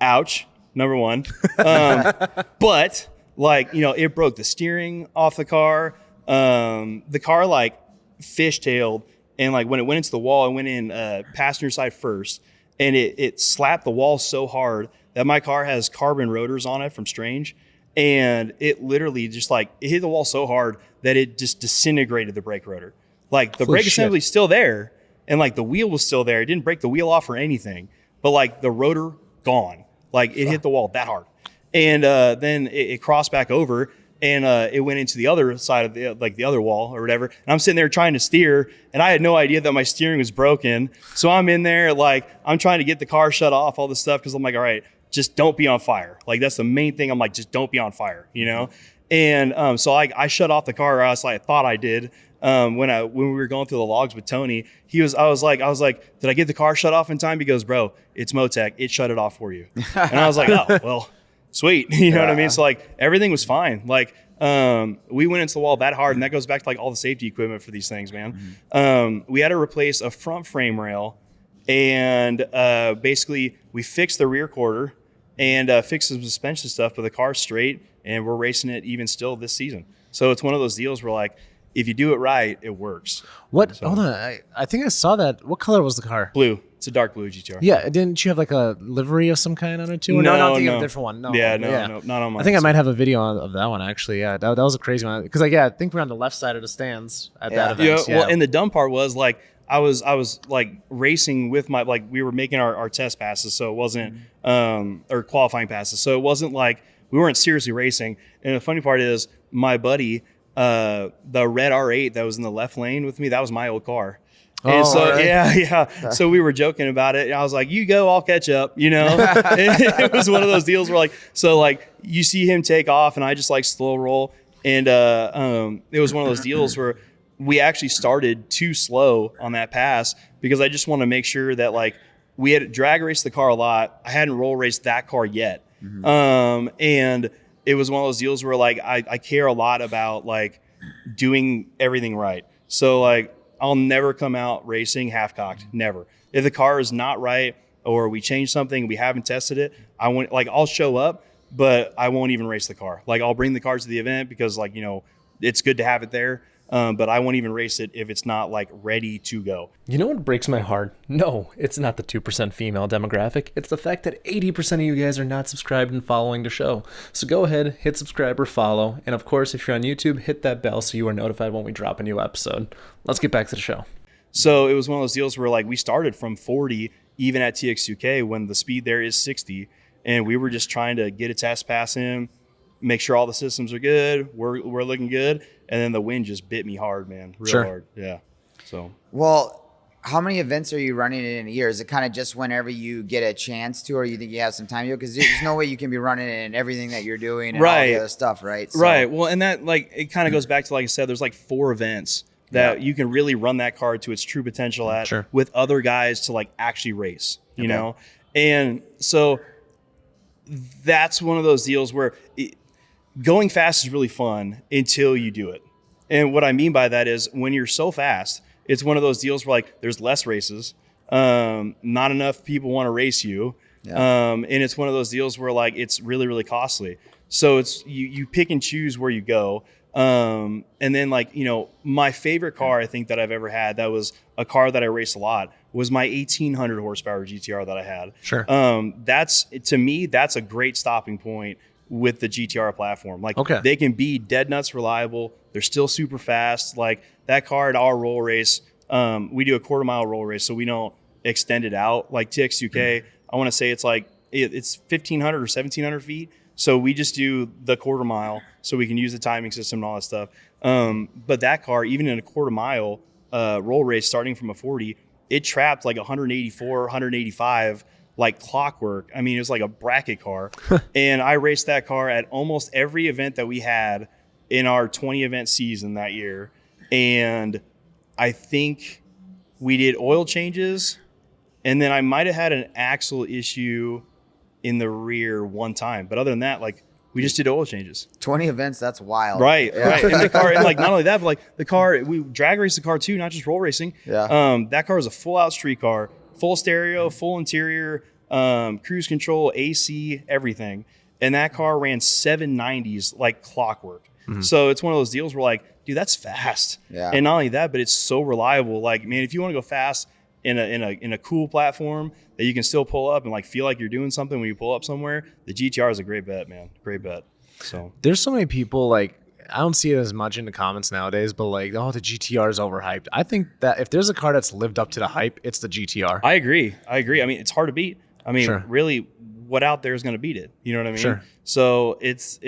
ouch, number one. But like, you know, it broke the steering off the car. The car like fishtailed, and like when it went into the wall, it went in passenger side first, and it slapped the wall so hard that my car has carbon rotors on it from Strange. And it literally just like, it hit the wall so hard that it just disintegrated the brake rotor. Like the brake assembly's still there, and like the wheel was still there. It didn't break the wheel off or anything, but like the rotor gone. Like it hit the wall that hard. And then it crossed back over, and it went into the other side of the, like the other wall or whatever. And I'm sitting there trying to steer, and I had no idea that my steering was broken. So I'm in there, like I'm trying to get the car shut off, all this stuff. Cause I'm like, all right, just don't be on fire. Like that's the main thing. I'm like, just don't be on fire, you know? And so I shut off the car, or else I thought I did. When we were going through the logs with Tony, I was like, did I get the car shut off in time? He goes, bro, it's Motec. It shut it off for you. And I was like, oh, well, sweet. You know what I mean? So like everything was fine. Like, we went into the wall that hard, and that goes back to like all the safety equipment for these things, man. We had to replace a front frame rail, and basically we fixed the rear quarter and fixed some suspension stuff, but the car's straight, and we're racing it even still this season. So it's one of those deals where like, if you do it right, it works. What? So, hold on. I think I saw that. What color was the car? Blue. It's a dark blue GTR. Yeah. Didn't you have like a livery of some kind on it too? Or no, I'm thinking of a different one. No. Yeah, no, not on mine. I think I might have a video of that one actually. Yeah, that was a crazy one. Because like, I think we're on the left side of the stands at that event. Yeah. Well, and the dumb part was like, I was like racing with my, like we were making our test passes, so it wasn't, or qualifying passes. So it wasn't like, we weren't seriously racing. And the funny part is my buddy, the red R8 that was in the left lane with me, that was my old car. And so, right. Yeah. So we were joking about it. And I was like, you go, I'll catch up, you know? It was one of those deals where like, so like you see him take off, and I just like slow roll. And it was one of those deals where we actually started too slow on that pass, because I just want to make sure that like we had drag raced the car a lot. I hadn't roll raced that car yet. And it was one of those deals where like I care a lot about like doing everything right. So like I'll never come out racing half-cocked, never. If the car is not right, or we change something, we haven't tested it, I'll show up, but I won't even race the car. Like I'll bring the car to the event because like, you know, it's good to have it there. But I won't even race it if it's not like ready to go. You know what breaks my heart? No, it's not the 2% female demographic. It's the fact that 80% of you guys are not subscribed and following the show. So go ahead, hit subscribe or follow. And of course, if you're on YouTube, hit that bell so you are notified when we drop a new episode. Let's get back to the show. So it was one of those deals where like we started from 40, even at TX2K, when the speed there is 60. And we were just trying to get a test pass in, make sure all the systems are good. We're looking good. And then the wind just bit me hard, man. Real hard. Yeah. So. Well, how many events are you running in a year? Is it kind of just whenever you get a chance to, or you think you have some time to? Because there's no way you can be running in everything that you're doing and all the other stuff, right? So. Right. Well, and that like, it kind of goes back to, like I said, there's like 4 events that you can really run that car to its true potential at with other guys to like actually race, you know? And so that's one of those deals where going fast is really fun until you do it. And what I mean by that is when you're so fast, it's one of those deals where like there's less races, not enough people want to race you. And it's one of those deals where like it's really, really costly. So it's you pick and choose where you go. And then like, you know, my favorite car I think that I've ever had, that was a car that I raced a lot, was my 1800 horsepower GTR that I had. That's, to me, that's a great stopping point with the GTR platform. Like they can be dead nuts reliable. They're still super fast. Like that car at our roll race, we do a 1/4 mile roll race, so we don't extend it out. Like TX2K, I want to say it's like it's 1,500 or 1,700 feet. So we just do the quarter mile so we can use the timing system and all that stuff. But that car, even in a quarter mile roll race starting from a 40, it trapped like 184, 185 like clockwork. I mean, it was like a bracket car. And I raced that car at almost every event that we had in our 20 event season that year. And I think we did oil changes, and then I might have had an axle issue in the rear one time. But other than that, like, we just did oil changes. 20 events, that's wild. Right. And the car, and like, not only that, but like the car, we drag raced the car too, not just roll racing. Yeah. That car was a full out street car, full stereo, full interior, cruise control, AC, everything. And that car ran 790s like clockwork. Mm-hmm. So it's one of those deals where like, dude, that's fast. Yeah. And not only that, but it's so reliable. Like, man, if you want to go fast in a cool platform that you can still pull up and like feel like you're doing something when you pull up somewhere, the GTR is a great bet, man. Great bet. So there's so many people, like, I don't see it as much in the comments nowadays, but like, oh, the GTR is overhyped. I think that if there's a car that's lived up to the hype, it's the GTR. I agree. I mean, it's hard to beat. I mean, Sure. really, what out there is going to beat it? You know what I mean? Sure. So it's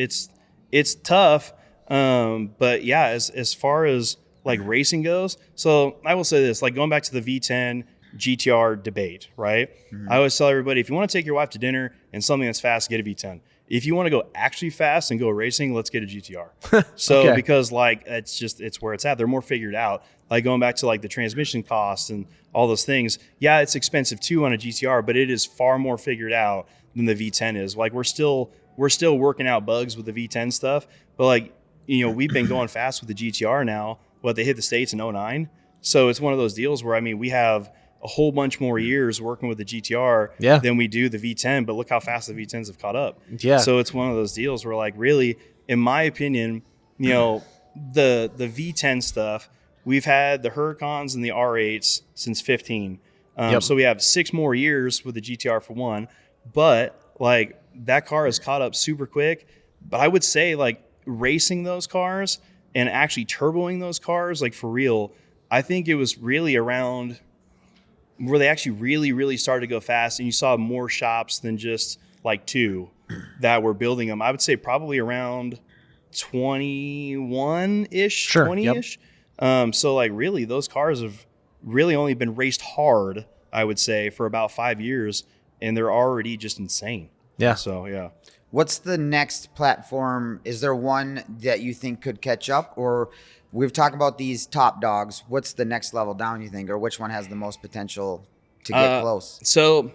tough. But yeah, as far as like racing goes, so I will say this, like going back to the V10 GTR debate, right? Mm-hmm. I always tell everybody, if you want to take your wife to dinner and something that's fast, get a V10. If you want to go actually fast and go racing, let's get a GTR. So Okay. because like it's where it's at. They're more figured out. Like going back to like the transmission costs and all those things. Yeah, it's expensive too on a GTR, but it is far more figured out than the V10 is. Like we're still working out bugs with the V10 stuff, but like, you know, we've been going fast with the GTR now. They hit the States in 2009. So it's one of those deals where, I mean, we have a whole bunch more years working with the GTR than we do the V10, but look how fast the V10s have caught up. Yeah. So it's one of those deals where, like, really, in my opinion, you know, the V10 stuff, we've had the Huracans and the R8s since 15. So we have 6 more years with the GTR for one, but like that car has caught up super quick. But I would say like racing those cars and actually turboing those cars, like for real, I think it was really around where they actually really, really started to go fast, and you saw more shops than just like 2 that were building them. I would say probably around 21-ish, Sure. 20-ish. So like really those cars have really only been raced hard, I would say, for about 5 years, and they're already just insane. Yeah. So yeah. What's the next platform? Is there one that you think could catch up? Or we've talked about these top dogs. What's the next level down, you think? Or which one has the most potential to get close? So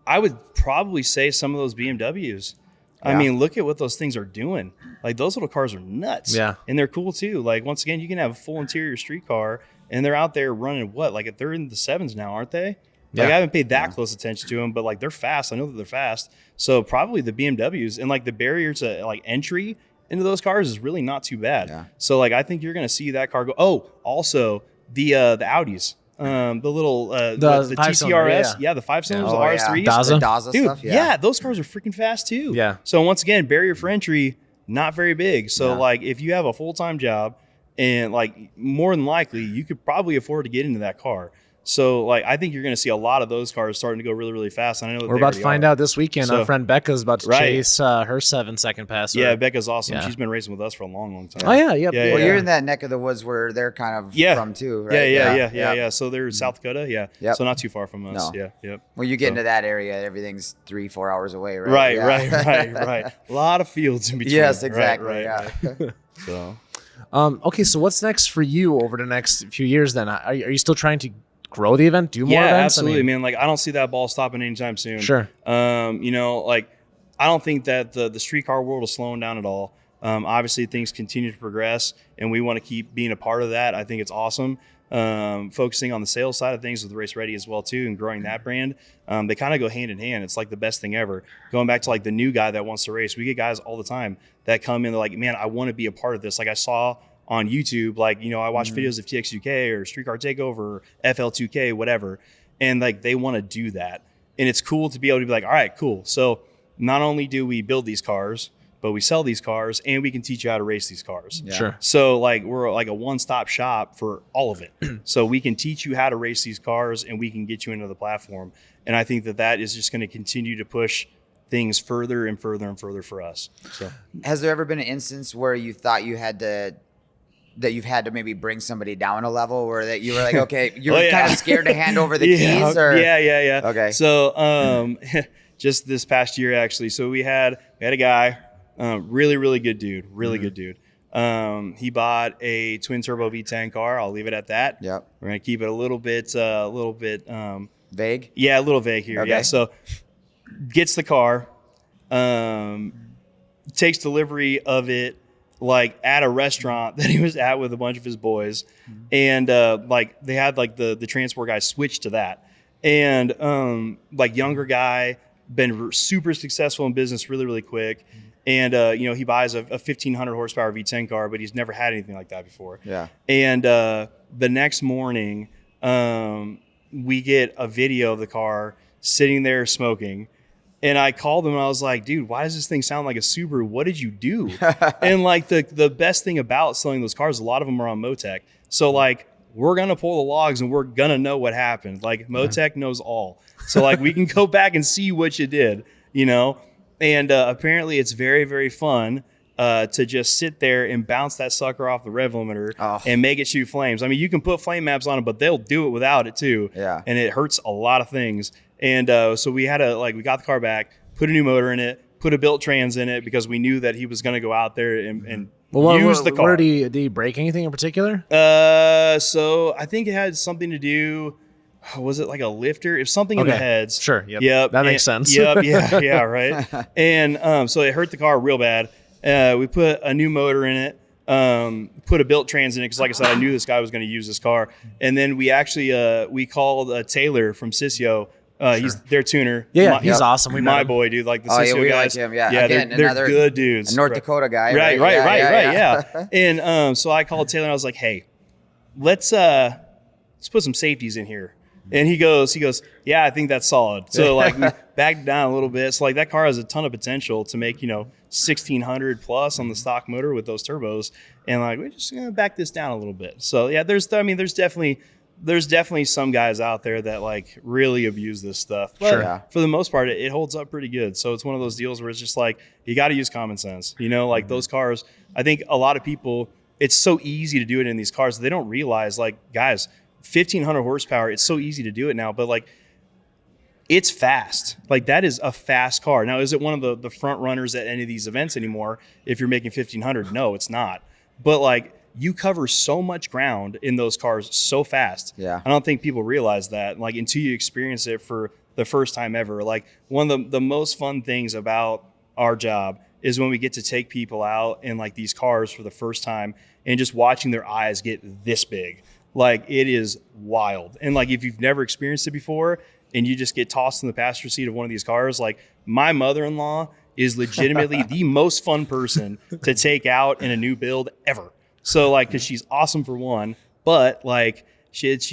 I would probably say some of those BMWs. Yeah. I mean, look at what those things are doing. Like those little cars are nuts. Yeah. And they're cool too. Like once again, you can have a full interior street car and they're out there running like they're in the 7s now, aren't they? Like I haven't paid that close attention to them, but like they're fast. I know that they're fast. So probably the BMWs, and like the barrier to like entry into those cars is really not too bad. Yeah. So like I think you're going to see that car go. Oh, also the Audis, the little the TCRS, the 5-cylinders, the RS3s, Daza. The Daza dude, stuff. yeah, those cars are freaking fast too. Yeah. So once again, barrier for entry not very big. So like if you have a full-time job, and like more than likely you could probably afford to get into that car. So, like, I think you're going to see a lot of those cars starting to go really, really fast. And I know that We're about to find out this weekend. So, our friend Becca's about to chase her 7-second passer. Yeah, Becca's awesome. Yeah. She's been racing with us for a long, long time. Oh, yeah. Well, you're in that neck of the woods where they're kind of from too, right? Yeah. So they're South Dakota. Yeah. Yep. So not too far from us. No. Yeah. Yep. When you get into that area, everything's 3-4 hours away, right? Right. A lot of fields in between. Yes, exactly. Right. So. Okay, so what's next for you over the next few years then? Are you still trying to grow the event, do more events? Absolutely, man. Like I don't see that ball stopping anytime soon. Sure. You know, like I don't think that the street car world is slowing down at all. Obviously things continue to progress and we want to keep being a part of that. I think it's awesome. Focusing on the sales side of things with Race Ready as well too, and growing that brand. They kind of go hand in hand. It's like the best thing ever. Going back to like the new guy that wants to race, we get guys all the time that come in, they're like, man, I want to be a part of this. Like I saw on YouTube, like, you know, I watch videos of TX2K or Street Car Takeover or FL2K, whatever. And like, they want to do that. And it's cool to be able to be like, all right, cool. So not only do we build these cars, but we sell these cars and we can teach you how to race these cars. Yeah. Sure. So like we're like a one-stop shop for all of it. So we can teach you how to race these cars and we can get you into the platform. And I think that is just going to continue to push things further and further and further for us. So has there ever been an instance where you thought you've had to maybe bring somebody down a level, or that you were like, okay, you were kind of scared to hand over the keys? Or Yeah. Okay. So just this past year, actually. So we had a guy, really good dude, good dude. He bought a twin turbo V10 car. I'll leave it at that. Yep. We're gonna keep it a little bit vague. Yeah, a little vague here. Okay. Yeah. So gets the car, takes delivery of it like at a restaurant that he was at with a bunch of his boys, and like they had like the transport guy switch to that, and like younger guy, been super successful in business really quick, and he buys a 1500 horsepower V10 car, but he's never had anything like that before. Yeah. And the next morning, we get a video of the car sitting there smoking. And I called him and I was like, dude, why does this thing sound like a Subaru? What did you do? And like the best thing about selling those cars, a lot of them are on Motec. So like, we're going to pull the logs and we're going to know what happened. Like Motec knows all. So like we can go back and see what you did, and apparently it's very, very fun to just sit there and bounce that sucker off the rev limiter and make it shoot flames. I mean, you can put flame maps on it, but they'll do it without it too. Yeah. And it hurts a lot of things. And so we had we got the car back, put a new motor in it, put a built trans in it, because we knew that he was going to go out there and use the car. Did he break anything in particular? So I think it had something to do. Was it like a lifter? It was something in the heads. Sure. Yep. That makes sense. Yep. Yeah. Right. And so it hurt the car real bad. We put a new motor in it. Put a built trans in it because, like I said, I knew this guy was going to use this car. And then we actually we called Taylor from Sisio. He's their tuner. Yeah, he's awesome. We met him. Boy, dude, like the Sisio we guys. like him. Yeah, yeah, again, they're good dudes. A North Dakota guy. Right. Yeah. And so I called Taylor and I was like, hey, let's put some safeties in here. And he goes, yeah, I think that's solid. So like we backed down a little bit. So like that car has a ton of potential to make 1600 plus on the stock motor with those turbos. And like we're just gonna back this down a little bit. So yeah, there's definitely some guys out there that like really abuse this stuff. But for the most part, it holds up pretty good. So it's one of those deals where it's just like you got to use common sense. Like those cars. I think a lot of people, it's so easy to do it in these cars. They don't realize, like, guys, 1500 horsepower. It's so easy to do it now, but like it's fast. Like that is a fast car. Now, is it one of the front runners at any of these events anymore? If you're making 1500, no, it's not. But like you cover so much ground in those cars so fast. Yeah. I don't think people realize that, like, until you experience it for the first time ever. Like one of the most fun things about our job is when we get to take people out in like these cars for the first time and just watching their eyes get this big. Like it is wild. And like if you've never experienced it before and you just get tossed in the passenger seat of one of these cars, like my mother-in-law is legitimately the most fun person to take out in a new build ever. So like, cause she's awesome for one, but like she's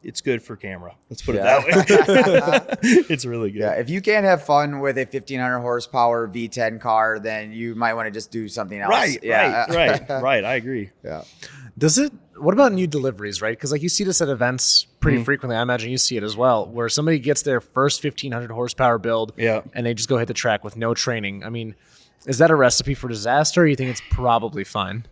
it's good for camera. Let's put it that way. It's really good. Yeah. If you can't have fun with a 1500 horsepower V10 car, then you might want to just do something else. Right. I agree. Yeah. What about new deliveries, right? Because like you see this at events pretty frequently. I imagine you see it as well, where somebody gets their first 1500 horsepower build and they just go hit the track with no training. I mean, is that a recipe for disaster, or you think it's probably fine?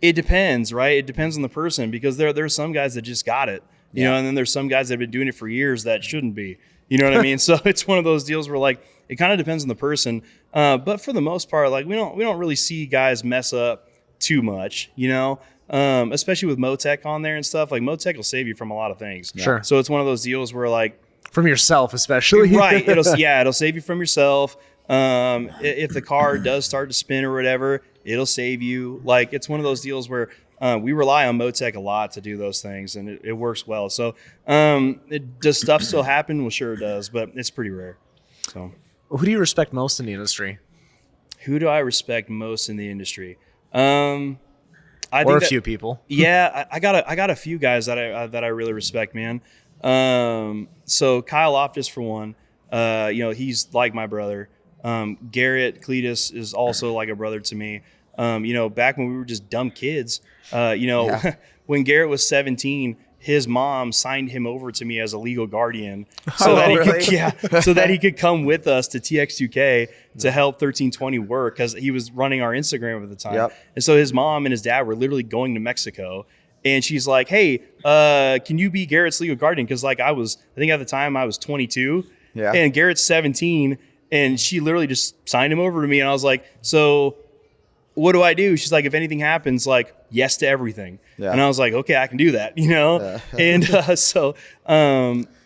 It depends, right? It depends on the person, because there are some guys that just got it, you know, and then there's some guys that have been doing it for years that shouldn't be, you know what I mean? So it's one of those deals where like, it kind of depends on the person. But for the most part, like we don't really see guys mess up too much, especially with Motec on there and stuff. Like Motec will save you from a lot of things. Sure. So it's one of those deals where like, from yourself, especially. Right. It'll save you from yourself. If the car does start to spin or whatever, it'll save you. Like it's one of those deals where we rely on Motec a lot to do those things, and it works well. So does stuff still happen? Well, sure it does, but it's pretty rare. So who do you respect most in the industry? Who do I respect most in the industry? A few people. Yeah, I got a few guys that I really respect, man. So Kyle Loftus, for one, he's like my brother. Garrett Cletus is also like a brother to me. Back when we were just dumb kids, when Garrett was 17, his mom signed him over to me as a legal guardian so that he could come with us to TX2K to help 1320 work, because he was running our Instagram at the time. Yep. And so his mom and his dad were literally going to Mexico. And she's like, hey, can you be Garrett's legal guardian? Because I think at the time I was 22 and Garrett's 17. And she literally just signed him over to me. And I was like, so what do I do? She's like, if anything happens, yes to everything. Yeah. And I was like, okay, I can do that, And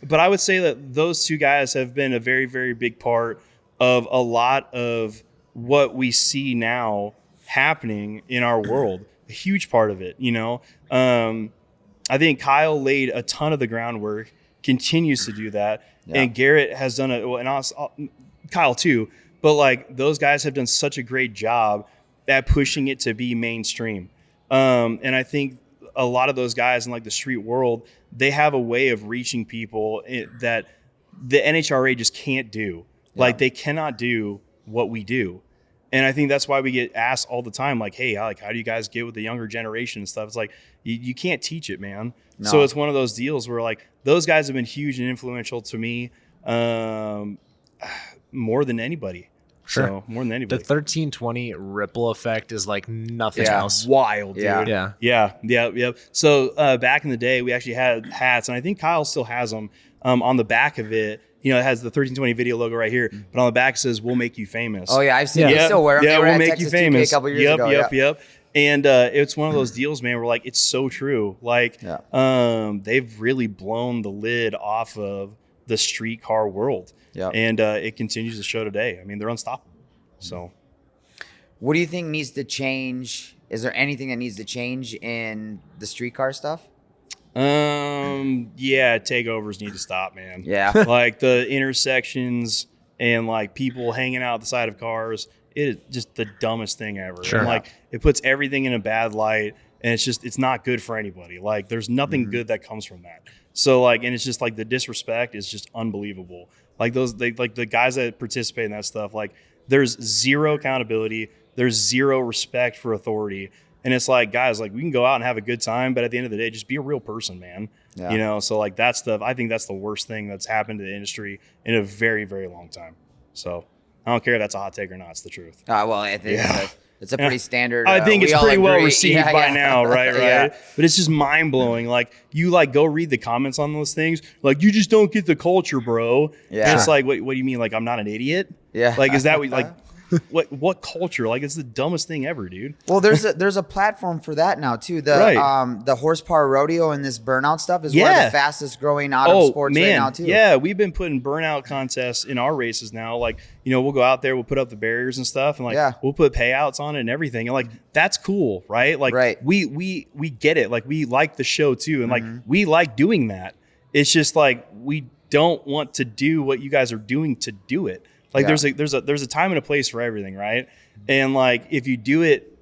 but I would say that those two guys have been a very, very big part of a lot of what we see now happening in our world. A huge part of it, I think Kyle laid a ton of the groundwork, continues to do that. Yeah. And Garrett has done it, and also Kyle too, but those guys have done such a great job at pushing it to be mainstream. And I think a lot of those guys in the street world, they have a way of reaching people that the NHRA just can't do. Yeah. They cannot do what we do. And I think that's why we get asked all the time, hey, how do you guys get with the younger generation and stuff? It's you can't teach it, man. No. So it's one of those deals where those guys have been huge and influential to me more than anybody. Sure. So, more than anybody. The 1320 ripple effect is nothing else. Wild, dude. Yeah. So back in the day, we actually had hats, and I think Kyle still has them. On the back of it, it has the 1320 video logo right here, but on the back it says, "We'll make you famous." Oh yeah, I've seen. They still wear them. Yeah, we'll make Texas you famous. A couple years ago. Yep. And it's one of those deals, man, where it's so true. They've really blown the lid off of the street car world. Yeah. And it continues to show today. I mean, they're unstoppable. So, what do you think needs to change? Is there anything that needs to change in the street car stuff? Takeovers need to stop, man. Yeah. The intersections and people hanging out the side of cars, it is just the dumbest thing ever. Sure. And, it puts everything in a bad light, and it's not good for anybody. There's nothing good that comes from that. So and it's just the disrespect is just unbelievable. The guys that participate in that stuff, there's zero accountability. There's zero respect for authority. And it's guys, we can go out and have a good time, but at the end of the day, just be a real person, man. Yeah. So I think that's the worst thing that's happened to the industry in a very, very long time. So I don't care if that's a hot take or not. It's the truth. Well, I think it's a pretty standard. I think it's pretty well received by now, right? Yeah. But it's just mind blowing. You go read the comments on those things. You just don't get the culture, bro. Yeah. And it's what do you mean? I'm not an idiot? Yeah. Is that what culture? It's the dumbest thing ever, dude. Well, there's a platform for that now too. The horsepower rodeo and this burnout stuff is one of the fastest growing Autosports right now too. Yeah, we've been putting burnout contests in our races now. We'll go out there, we'll put up the barriers and stuff, and we'll put payouts on it and everything. And that's cool, right? Right. We get it. We like the show too, and we like doing that. It's just we don't want to do what you guys are doing to do it. There's a time and a place for everything, right? And if you do it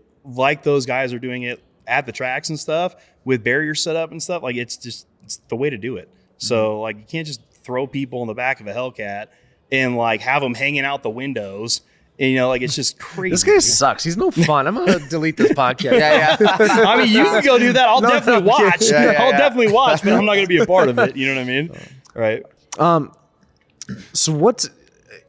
those guys are doing it at the tracks and stuff with barriers set up and stuff, it's the way to do it. So you can't just throw people in the back of a Hellcat and have them hanging out the windows. And it's just crazy. This guy sucks. He's no fun. I'm gonna delete this podcast. Yeah. I mean, you can go do that. I'll definitely watch. I'll definitely watch, but I'm not gonna be a part of it. You know what I mean? Right. So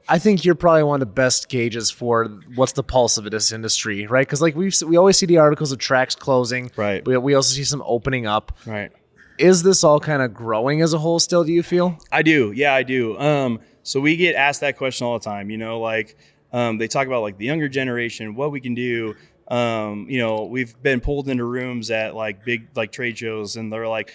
I think you're probably one of the best gauges for what's the pulse of this industry, right? Because we always see the articles of tracks closing, right? We also see some opening up, right? Is this all kind of growing as a whole still? Do you feel? I do, yeah, I do. So we get asked that question all the time. They talk about the younger generation, what we can do. We've been pulled into rooms at big trade shows, and they're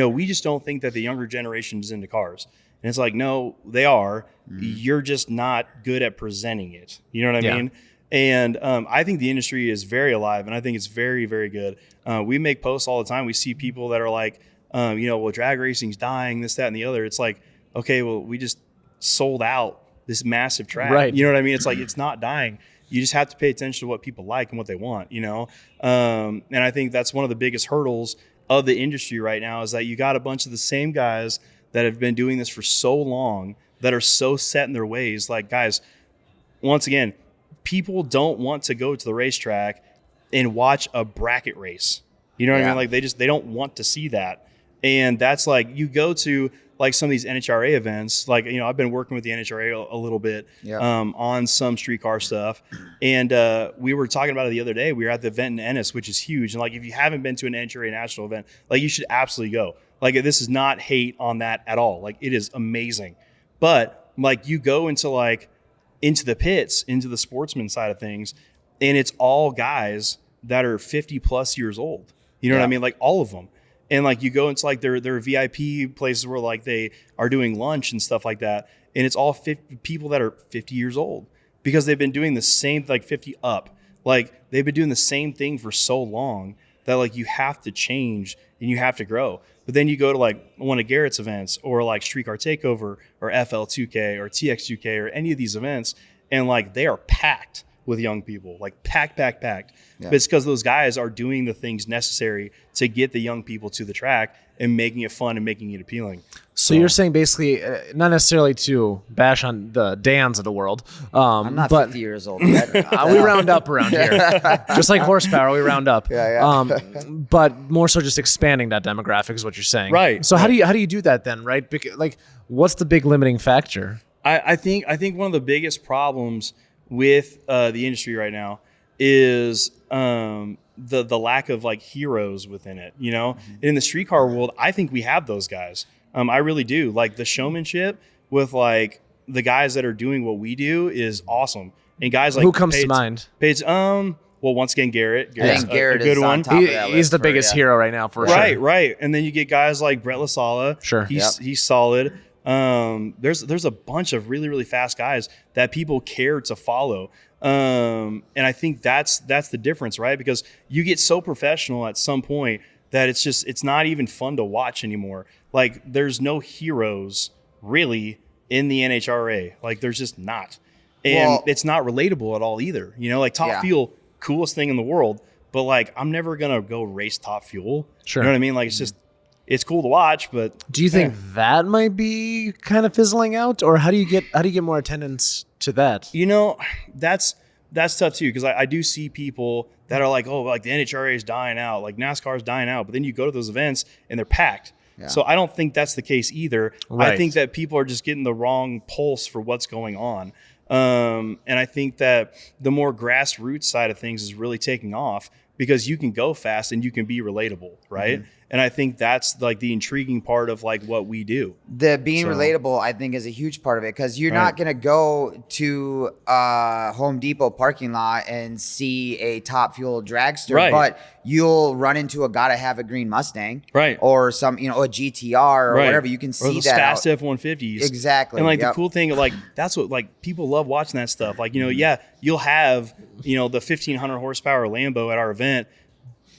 we just don't think that the younger generation is into cars. And it's no, they are. You're just not good at presenting it. You know what I mean? And I think the industry is very alive, and I think it's very, very good. We make posts all the time. We see people that are drag racing's dying, this, that, and the other. It's okay, well, we just sold out this massive track. Right. You know what I mean? It's it's not dying. You just have to pay attention to what people like and what they want, And I think that's one of the biggest hurdles of the industry right now is that you got a bunch of the same guys that have been doing this for so long that are so set in their ways. Guys, once again, people don't want to go to the racetrack and watch a bracket race. You know what I mean? Like they don't want to see that. And that's like, you go to like some of these NHRA events, like, I've been working with the NHRA a little bit on some street car stuff. And we were talking about it the other day. We were at the event in Ennis, which is huge. And like, if you haven't been to an NHRA national event, like you should absolutely go. Like, this is not hate on that at all. Like, it is amazing. But like, you go into the pits, into the sportsman side of things, and it's all guys that are 50 plus years old. You know what I mean? Like, all of them. And like, you go into like their VIP places where like they are doing lunch and stuff like that. And it's all 50 people that are 50 years old because they've been doing the same, like 50 up. Like, they've been doing the same thing for so long that like, you have to change and you have to grow. But then you go to like one of Garrett's events or like Street Car Takeover or FL2K or TX2K or any of these events. And like, they are packed with young people, like packed. But it's because those guys are doing the things necessary to get the young people to the track and making it fun and making it appealing. So you're saying basically, not necessarily to bash on the Dans of the world. I'm not 50 years old yet. We round up around here. Just like horsepower, we round up. But more so just expanding that demographic is what you're saying. Right. So how do you do that then, right? Like, what's the big limiting factor? I think one of the biggest problems with the industry right now is the lack of like heroes within it. In the street car world, I think we have those guys. I really do. Like, the showmanship with like the guys that are doing what we do is awesome. And guys like, who comes to mind? Well, once again, Garrett's I think Garrett a good is one. on top of that He's list the biggest hero right now for sure. Right. And then you get guys like Brett LaSala. Sure. He's solid. There's a bunch of really, really fast guys that people care to follow. And I think that's the difference, right? Because you get so professional at some point that it's not even fun to watch anymore. Like, there's no heroes really in the NHRA. Like, there's just not. And it's not relatable at all either. Like, Top Fuel, coolest thing in the world, but like, I'm never going to go race Top Fuel. Sure. You know what I mean? Like, it's cool to watch, but do you think that might be kind of fizzling out, or how do you get more attendance to that? That's tough too, because I do see people that are like, oh, like the NHRA is dying out, like NASCAR is dying out, but then you go to those events and they're packed. Yeah. So I don't think that's the case either. Right. I think that people are just getting the wrong pulse for what's going on. And I think that the more grassroots side of things is really taking off because you can go fast and you can be relatable, right? Mm-hmm. And I think that's like the intriguing part of like what we do. The being relatable, I think, is a huge part of it, because you're not going to go to a Home Depot parking lot and see a Top Fuel dragster, but you'll run into a gotta have a green Mustang, or some, a GTR or whatever. You can see or those that fast F-150s, exactly. And like the cool thing, like that's what like people love watching that stuff. Like you'll have the 1500 horsepower Lambo at our event,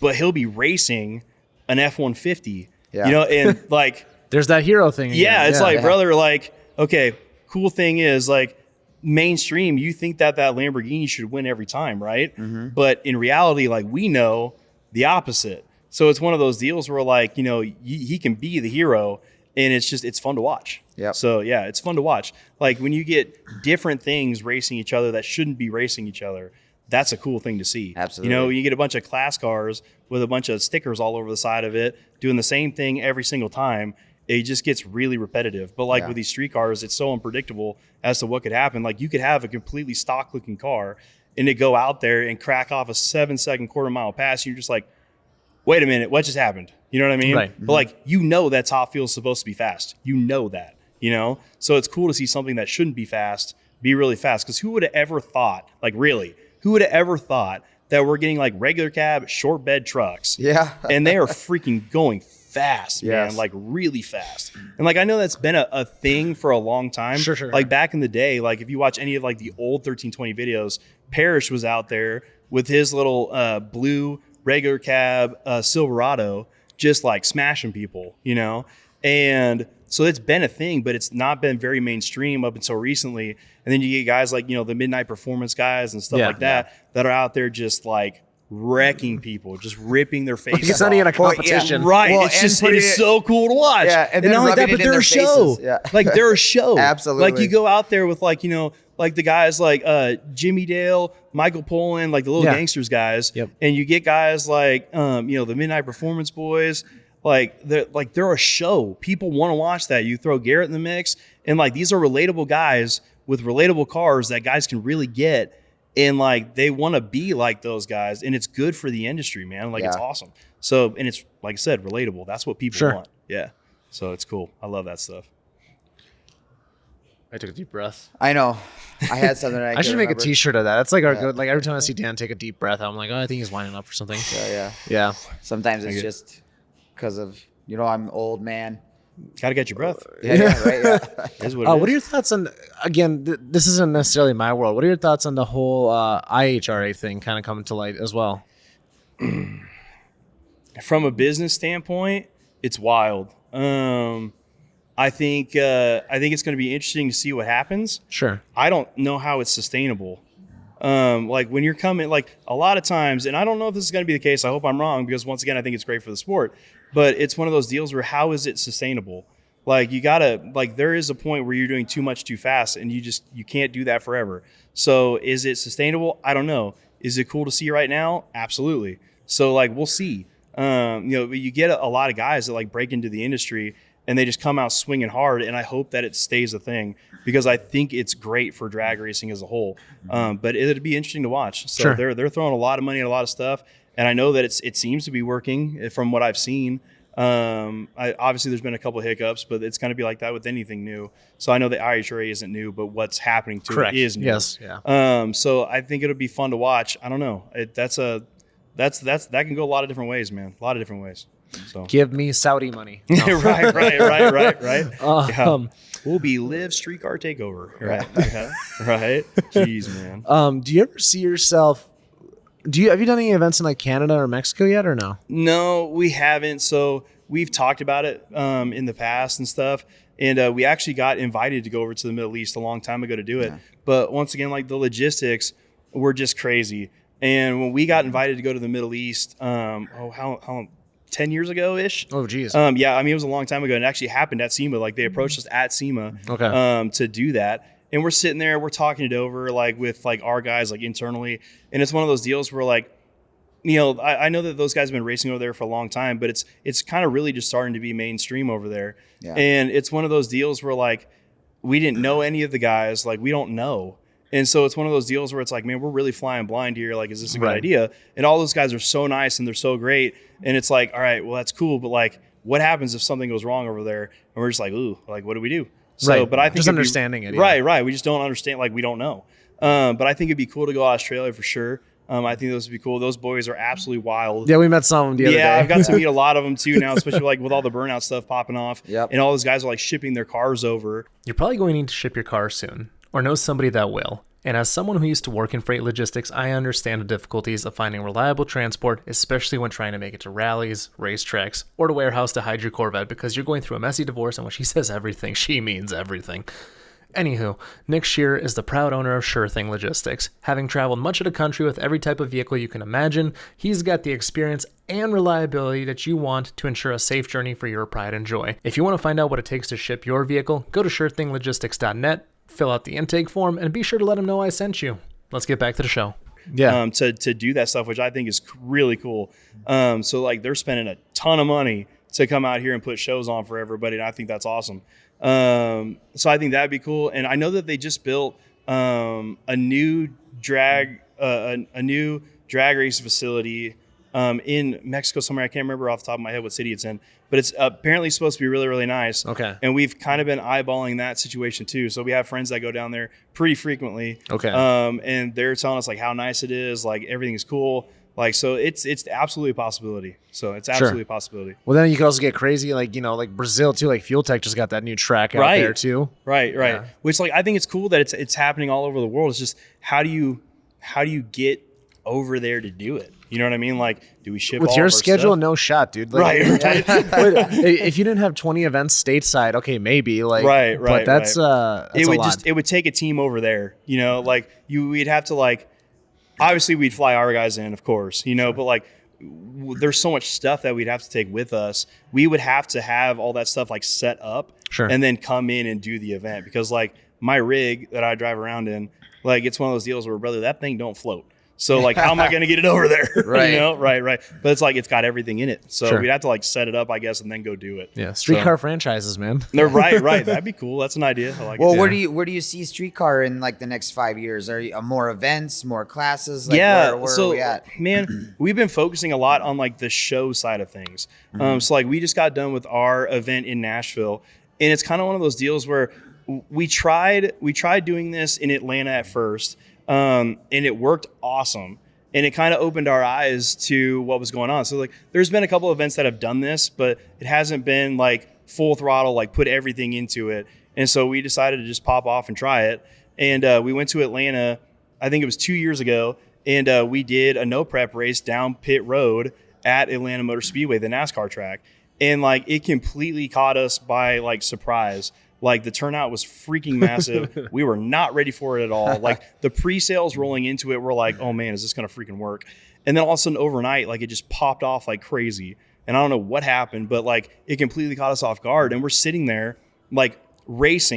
but he'll be racing an F-150, and like there's that hero thing again. It's brother, like, okay, cool thing is like mainstream, you think that Lamborghini should win every time, right? Mm-hmm. But in reality, like, we know the opposite. So it's one of those deals where like, he can be the hero, and it's fun to watch. Yeah. So it's fun to watch. Like, when you get different things racing each other that shouldn't be racing each other, that's a cool thing to see. Absolutely. You get a bunch of class cars with a bunch of stickers all over the side of it, doing the same thing every single time. It just gets really repetitive. But like with these street cars, it's so unpredictable as to what could happen. Like, you could have a completely stock looking car and it go out there and crack off a 7-second quarter-mile pass. And you're just like, wait a minute, what just happened? You know what I mean? Right. But like, that Top Fuel is supposed to be fast. That, So it's cool to see something that shouldn't be fast be really fast. Because who would have ever thought, like, really, who would have ever thought that we're getting like regular cab, short bed trucks? Yeah. And they are freaking going fast, man, like really fast. And like, I know that's been a thing for a long time. Sure. Like back in the day, like if you watch any of like the old 1320 videos, Parrish was out there with his little blue regular cab Silverado, just like smashing people, And so it's been a thing, but it's not been very mainstream up until recently. And then you get guys like, the Midnight Performance guys and stuff like that are out there just like wrecking people, just ripping their faces off. It's not even a competition. Right. Well, it's so cool to watch. Yeah, and not like that, but they're a show. Yeah. Like, they're a show. Absolutely. Like, you go out there with like, like the guys like Jimmy Dale, Michael Pollan, like the little gangsters guys. Yep. And you get guys like the Midnight Performance Boys. They're a show. People want to watch that. You throw Garrett in the mix, and like these are relatable guys with relatable cars that guys can really get. And like they want to be like those guys, and it's good for the industry, man. Like it's awesome. So, and it's like I said, relatable. That's what people want. Yeah. So it's cool. I love that stuff. I took a deep breath. I know. I had something. I should make a T-shirt of that. That's like our good. Like every time I see Dan take a deep breath, I'm like, oh, I think he's winding up for something. Yeah. Sometimes it's just because of I'm old man. Gotta get your breath. Right. What are your thoughts on? Again, this isn't necessarily my world. What are your thoughts on the whole IHRA thing kind of coming to light as well? From a business standpoint, it's wild. I think it's going to be interesting to see what happens. Sure. I don't know how it's sustainable. Like when you're coming, like a lot of times, and I don't know if this is going to be the case. I hope I'm wrong because once again, I think it's great for the sport. But it's one of those deals where how is it sustainable? Like you gotta, like there is a point where you're doing too much too fast, and you can't do that forever. So is it sustainable? I don't know. Is it cool to see right now? Absolutely. So like we'll see. You get a lot of guys that like break into the industry and they just come out swinging hard, and I hope that it stays a thing because I think it's great for drag racing as a whole. But it'd be interesting to watch. So they're throwing a lot of money at a lot of stuff, and I know that it seems to be working from what I've seen. Obviously there's been a couple of hiccups, but it's going to be like that with anything new. So I know the IHRA isn't new, but what's happening to it is new. Yes. Yeah. So I think it'll be fun to watch. I don't know. That can go a lot of different ways, man. A lot of different ways. So give me Saudi money. No. right. We'll be live Street Car Takeover. Right. Right. Jeez, man. Do you ever see yourself? Have you done any events in like Canada or Mexico yet, or no? No, we haven't. So we've talked about it in the past and stuff, and we actually got invited to go over to the Middle East a long time ago to do it. Yeah. But once again, like the logistics were just crazy. And when we got invited to go to the Middle East, how 10 years ago ish? Oh, geez. Yeah, I mean it was a long time ago, and it actually happened at SEMA. Like they approached us at SEMA, to do that. And we're sitting there, we're talking it over like with like our guys like internally. And it's one of those deals where like, I know that those guys have been racing over there for a long time, but it's kind of really just starting to be mainstream over there. Yeah. And it's one of those deals where like, we didn't know any of the guys, like we don't know. And so it's one of those deals where it's like, man, we're really flying blind here. Like, is this a good idea? And all those guys are so nice and they're so great. And it's like, all right, well, that's cool. But like, what happens if something goes wrong over there? And we're just like, ooh, like, what do we do? So, but I think just understanding it. Yeah. Right. We just don't understand. Like we don't know. But I think it'd be cool to go to Australia for sure. I think those would be cool. Those boys are absolutely wild. Yeah, we met some of them the other day. Yeah, I've got to meet a lot of them too now, especially like with all the burnout stuff popping off. Yep. And all those guys are like shipping their cars over. You're probably going to need to ship your car soon, or know somebody that will. And as someone who used to work in freight logistics, I understand the difficulties of finding reliable transport, especially when trying to make it to rallies, racetracks, or to warehouse to hide your Corvette because you're going through a messy divorce, and when she says everything, she means everything. Anywho, Nick Shearer is the proud owner of Sure Thing Logistics. Having traveled much of the country with every type of vehicle you can imagine, he's got the experience and reliability that you want to ensure a safe journey for your pride and joy. If you want to find out what it takes to ship your vehicle, go to SureThingLogistics.net, fill out the intake form, and be sure to let him know I sent you. Let's get back to the show. Yeah. To do that stuff, which I think is really cool. So like they're spending a ton of money to come out here and put shows on for everybody, and I think that's awesome. So I think that'd be cool. And I know that they just built a new drag race facility in Mexico somewhere. I can't remember off the top of my head what city it's in, but it's apparently supposed to be really, really nice. Okay. And we've kind of been eyeballing that situation too. So we have friends that go down there pretty frequently. Okay. And they're telling us like how nice it is, like everything is cool. Like, so it's absolutely a possibility. So it's absolutely a possibility. Well, then you could also get crazy, like, like Brazil too, like Fuel Tech just got that new track out there too. Right. Yeah. Which like, I think it's cool that it's happening all over the world. It's just, how do you get over there to do it? You know what I mean? Like, do we ship with all your of our schedule? stuff? No shot, dude. Like, Right. If you didn't have 20 events stateside, okay, maybe. Like, right. But that's it would a lot. it would take a team over there. Like we'd have to like. Obviously, we'd fly our guys in, of course, but like there's so much stuff that we'd have to take with us. We would have to have all that stuff like set up, sure, and then come in and do the event because like my rig that I drive around in, like it's one of those deals where, brother, that thing don't float. So like, how am I going to get it over there? Right. You know? Right. But it's like, it's got everything in it. So Sure. we'd have to like set it up, I guess, and then go do it. Yeah. Streetcar franchises, man. They're right. That'd be cool. That's an idea. I like Well, it. where do you see streetcar in like the next 5 years? Are you more events, more classes? Like, Yeah. where So are we at? man, we've been focusing a lot on like the show side of things. So like we just got done with our event in Nashville, and it's kind of one of those deals where we tried doing this in Atlanta at first, and it worked awesome. And it kind of opened our eyes to what was going on. So like, there's been a couple of events that have done this, but it hasn't been like full throttle, like put everything into it. And so we decided to just pop off and try it. And we went to Atlanta, I think it was 2 years ago. And we did a no prep race down pit road at Atlanta Motor Speedway, the NASCAR track. And like, it completely caught us by like surprise. Like the turnout was freaking massive. We were not ready for it at all. Like the pre-sales rolling into it, we're like, oh man, is this going to freaking work? And then all of a sudden overnight, like it just popped off like crazy. And I don't know what happened, but like it completely caught us off guard. And we're sitting there like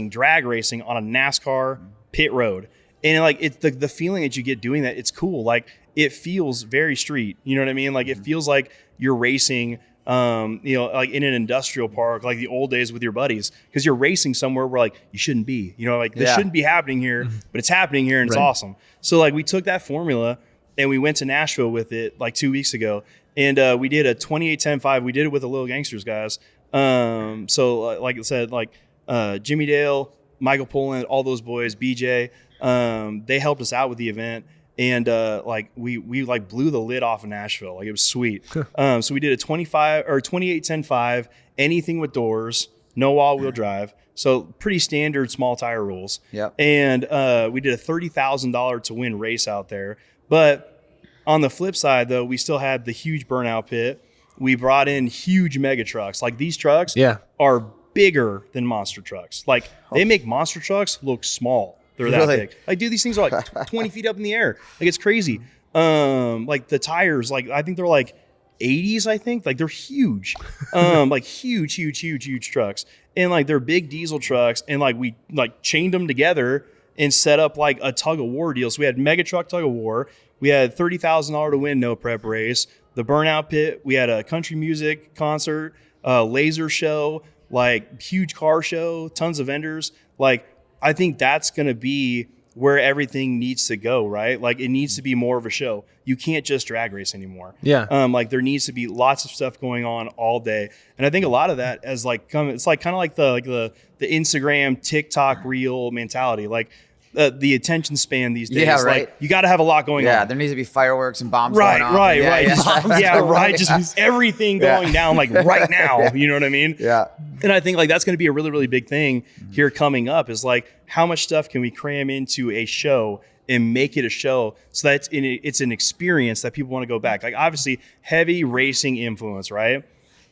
drag racing on a NASCAR pit road. And like it's the feeling that you get doing that, it's cool. Like it feels very street. You know what I mean? Like it feels like you're racing like in an industrial park, like the old days with your buddies, because you're racing somewhere where like you shouldn't be, like this shouldn't be happening here, but it's happening here and it's awesome. So like we took that formula and we went to Nashville with it like 2 weeks ago, and we did a 28-10-5. We did it with the Little Gangsters guys. So like I said, like Jimmy Dale, Michael Poland, all those boys, BJ, they helped us out with the event. And like we like blew the lid off of Nashville. Like it was sweet. So we did a 28-10-5, anything with doors, no all-wheel drive. So pretty standard small tire rules. Yep. And we did a $30,000 to win race out there. But on the flip side, though, we still had the huge burnout pit. We brought in huge mega trucks. Like these trucks are bigger than monster trucks. Like they make monster trucks look small. They're that big. Like, dude, these things are like 20 feet up in the air. Like, it's crazy. Like the tires, like I think they're like 80s. I think like they're huge. Like huge trucks, and like they're big diesel trucks. And like we like chained them together and set up like a tug of war deal. So we had mega truck tug of war. We had $30,000 to win no prep race. The burnout pit. We had a country music concert, laser show, like huge car show, tons of vendors. Like I think that's going to be where everything needs to go, right? Like it needs to be more of a show. You can't just drag race anymore. Yeah. Like there needs to be lots of stuff going on all day. And I think a lot of that as like it's like kind of like the Instagram, TikTok reel mentality. Like the attention span these days. Yeah, right. Like you got to have a lot going on. Yeah, there needs to be fireworks and bombs going off. Right. Yeah, Right. Just everything going down like right now. You know what I mean? Yeah. And I think like that's going to be a really, really big thing here coming up is like how much stuff can we cram into a show and make it a show so that it's an experience that people want to go back. Like obviously heavy racing influence, right?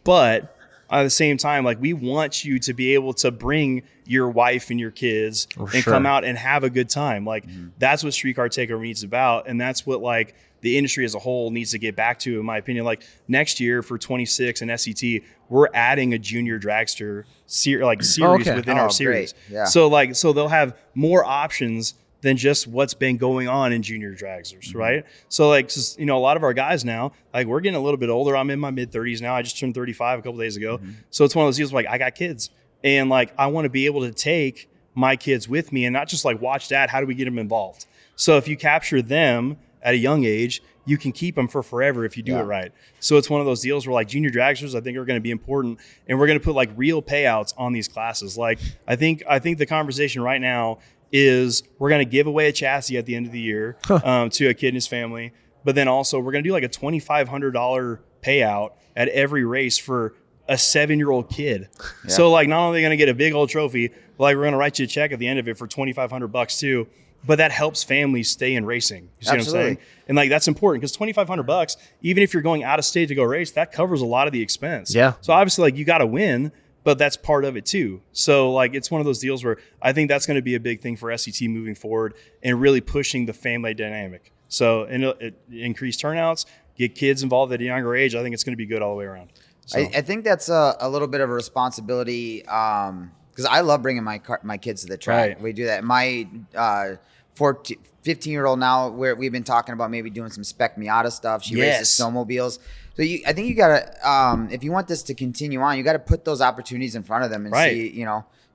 But at the same time, like we want you to be able to bring your wife and your kids and come out and have a good time. Like that's what Street Car Takeover needs about. And that's what like the industry as a whole needs to get back to, in my opinion. Like next year for 26 and SET, we're adding a junior dragster series within our series. Great. Yeah. So they'll have more options than just what's been going on in junior dragsters, right? So like, a lot of our guys now, like we're getting a little bit older. I'm in my mid 30s now. I just turned 35 a couple days ago. So it's one of those deals where, like I got kids and like, I want to be able to take my kids with me and not just like watch dad. How do we get them involved? So if you capture them at a young age, you can keep them for forever if you do it right. So it's one of those deals where like junior dragsters, I think are going to be important, and we're going to put like real payouts on these classes. Like I think the conversation right now is we're going to give away a chassis at the end of the year to a kid and his family. But then also we're going to do like a $2,500 payout at every race for a 7-year-old kid. Yeah. So like not only are they going to get a big old trophy, but like we're going to write you a check at the end of it for $2,500 too. But that helps families stay in racing. You see what I'm saying? And like that's important because $2,500, even if you're going out of state to go race, that covers a lot of the expense. Yeah. So obviously like you got to win, but that's part of it too. So like it's one of those deals where I think that's going to be a big thing for SET moving forward and really pushing the family dynamic. So and it increase turnouts, get kids involved at a younger age. I think it's going to be good all the way around. So. I think that's a little bit of a responsibility because I love bringing my kids to the track. Right. We do that. My 15-year-old now, where we've been talking about maybe doing some spec Miata stuff. She races snowmobiles. So I think you gotta, if you want this to continue on, you got to put those opportunities in front of them and see,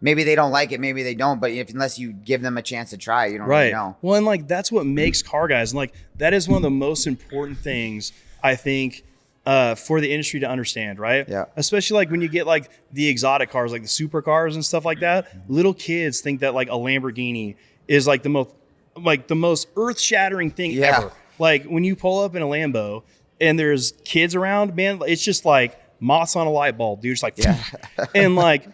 maybe they don't like it, maybe they don't, but unless you give them a chance to try, you don't really know. Well, and like that's what makes car guys, and like that is one of the most important things I think for the industry to understand, right? Yeah. Especially like when you get like the exotic cars, like the supercars and stuff like that. Little kids think that like a Lamborghini is like the most earth-shattering thing ever. Like when you pull up in a Lambo and there's kids around, man, it's just like moths on a light bulb, dude. It's like, and like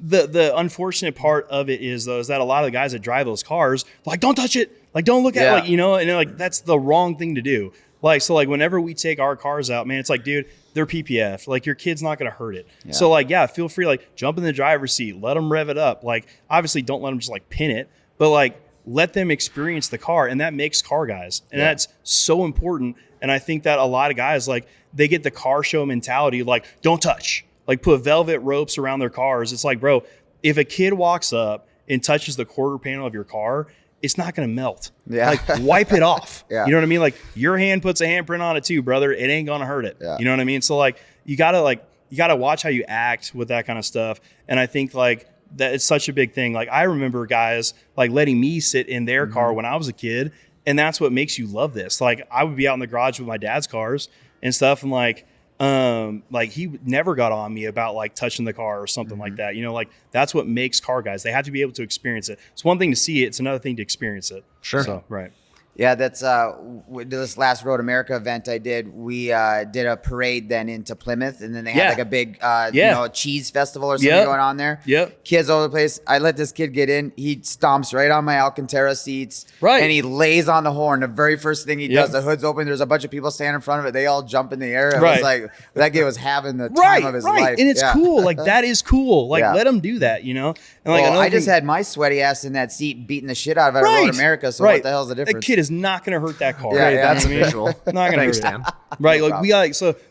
the unfortunate part of it is though, is that a lot of the guys that drive those cars, like, don't touch it. Like, don't look at it. Like, and like, that's the wrong thing to do. Like, so like whenever we take our cars out, man, it's like, dude, they're PPF. Like your kid's not going to hurt it. Yeah. So like, feel free, like jump in the driver's seat, let them rev it up. Like, obviously don't let them just like pin it, but like let them experience the car. And that makes car guys. And that's so important. And I think that a lot of guys, like they get the car show mentality, like don't touch, like put velvet ropes around their cars. It's like, bro, if a kid walks up and touches the quarter panel of your car, it's not going to melt. Like wipe it off. You know what I mean? Like your hand puts a handprint on it too, brother. It ain't going to hurt it. You know what I mean? So like, you got to watch how you act with that kind of stuff. And I think like that it's such a big thing. Like I remember guys like letting me sit in their car when I was a kid. And that's what makes you love this. Like I would be out in the garage with my dad's cars and stuff. And like he never got on me about like touching the car or something like that. Like that's what makes car guys. They have to be able to experience it. It's one thing to see it. It's another thing to experience it. Sure. So, right. Yeah, that's this last Road America event I did. We did a parade then into Plymouth, and then they had like a big cheese festival or something going on there. Kids all over the place. I let this kid get in. He stomps right on my Alcantara seats, and he lays on the horn. The very first thing he does, the hood's open. There's a bunch of people standing in front of it. They all jump in the air. It was like that kid was having the time of his life. And it's cool. Like that is cool. Like let him do that. And like I just had my sweaty ass in that seat beating the shit out of it at Road America. So what the hell's the difference? That kid is not going to hurt that car. That's a visual. Not going to hurt it. Right. Like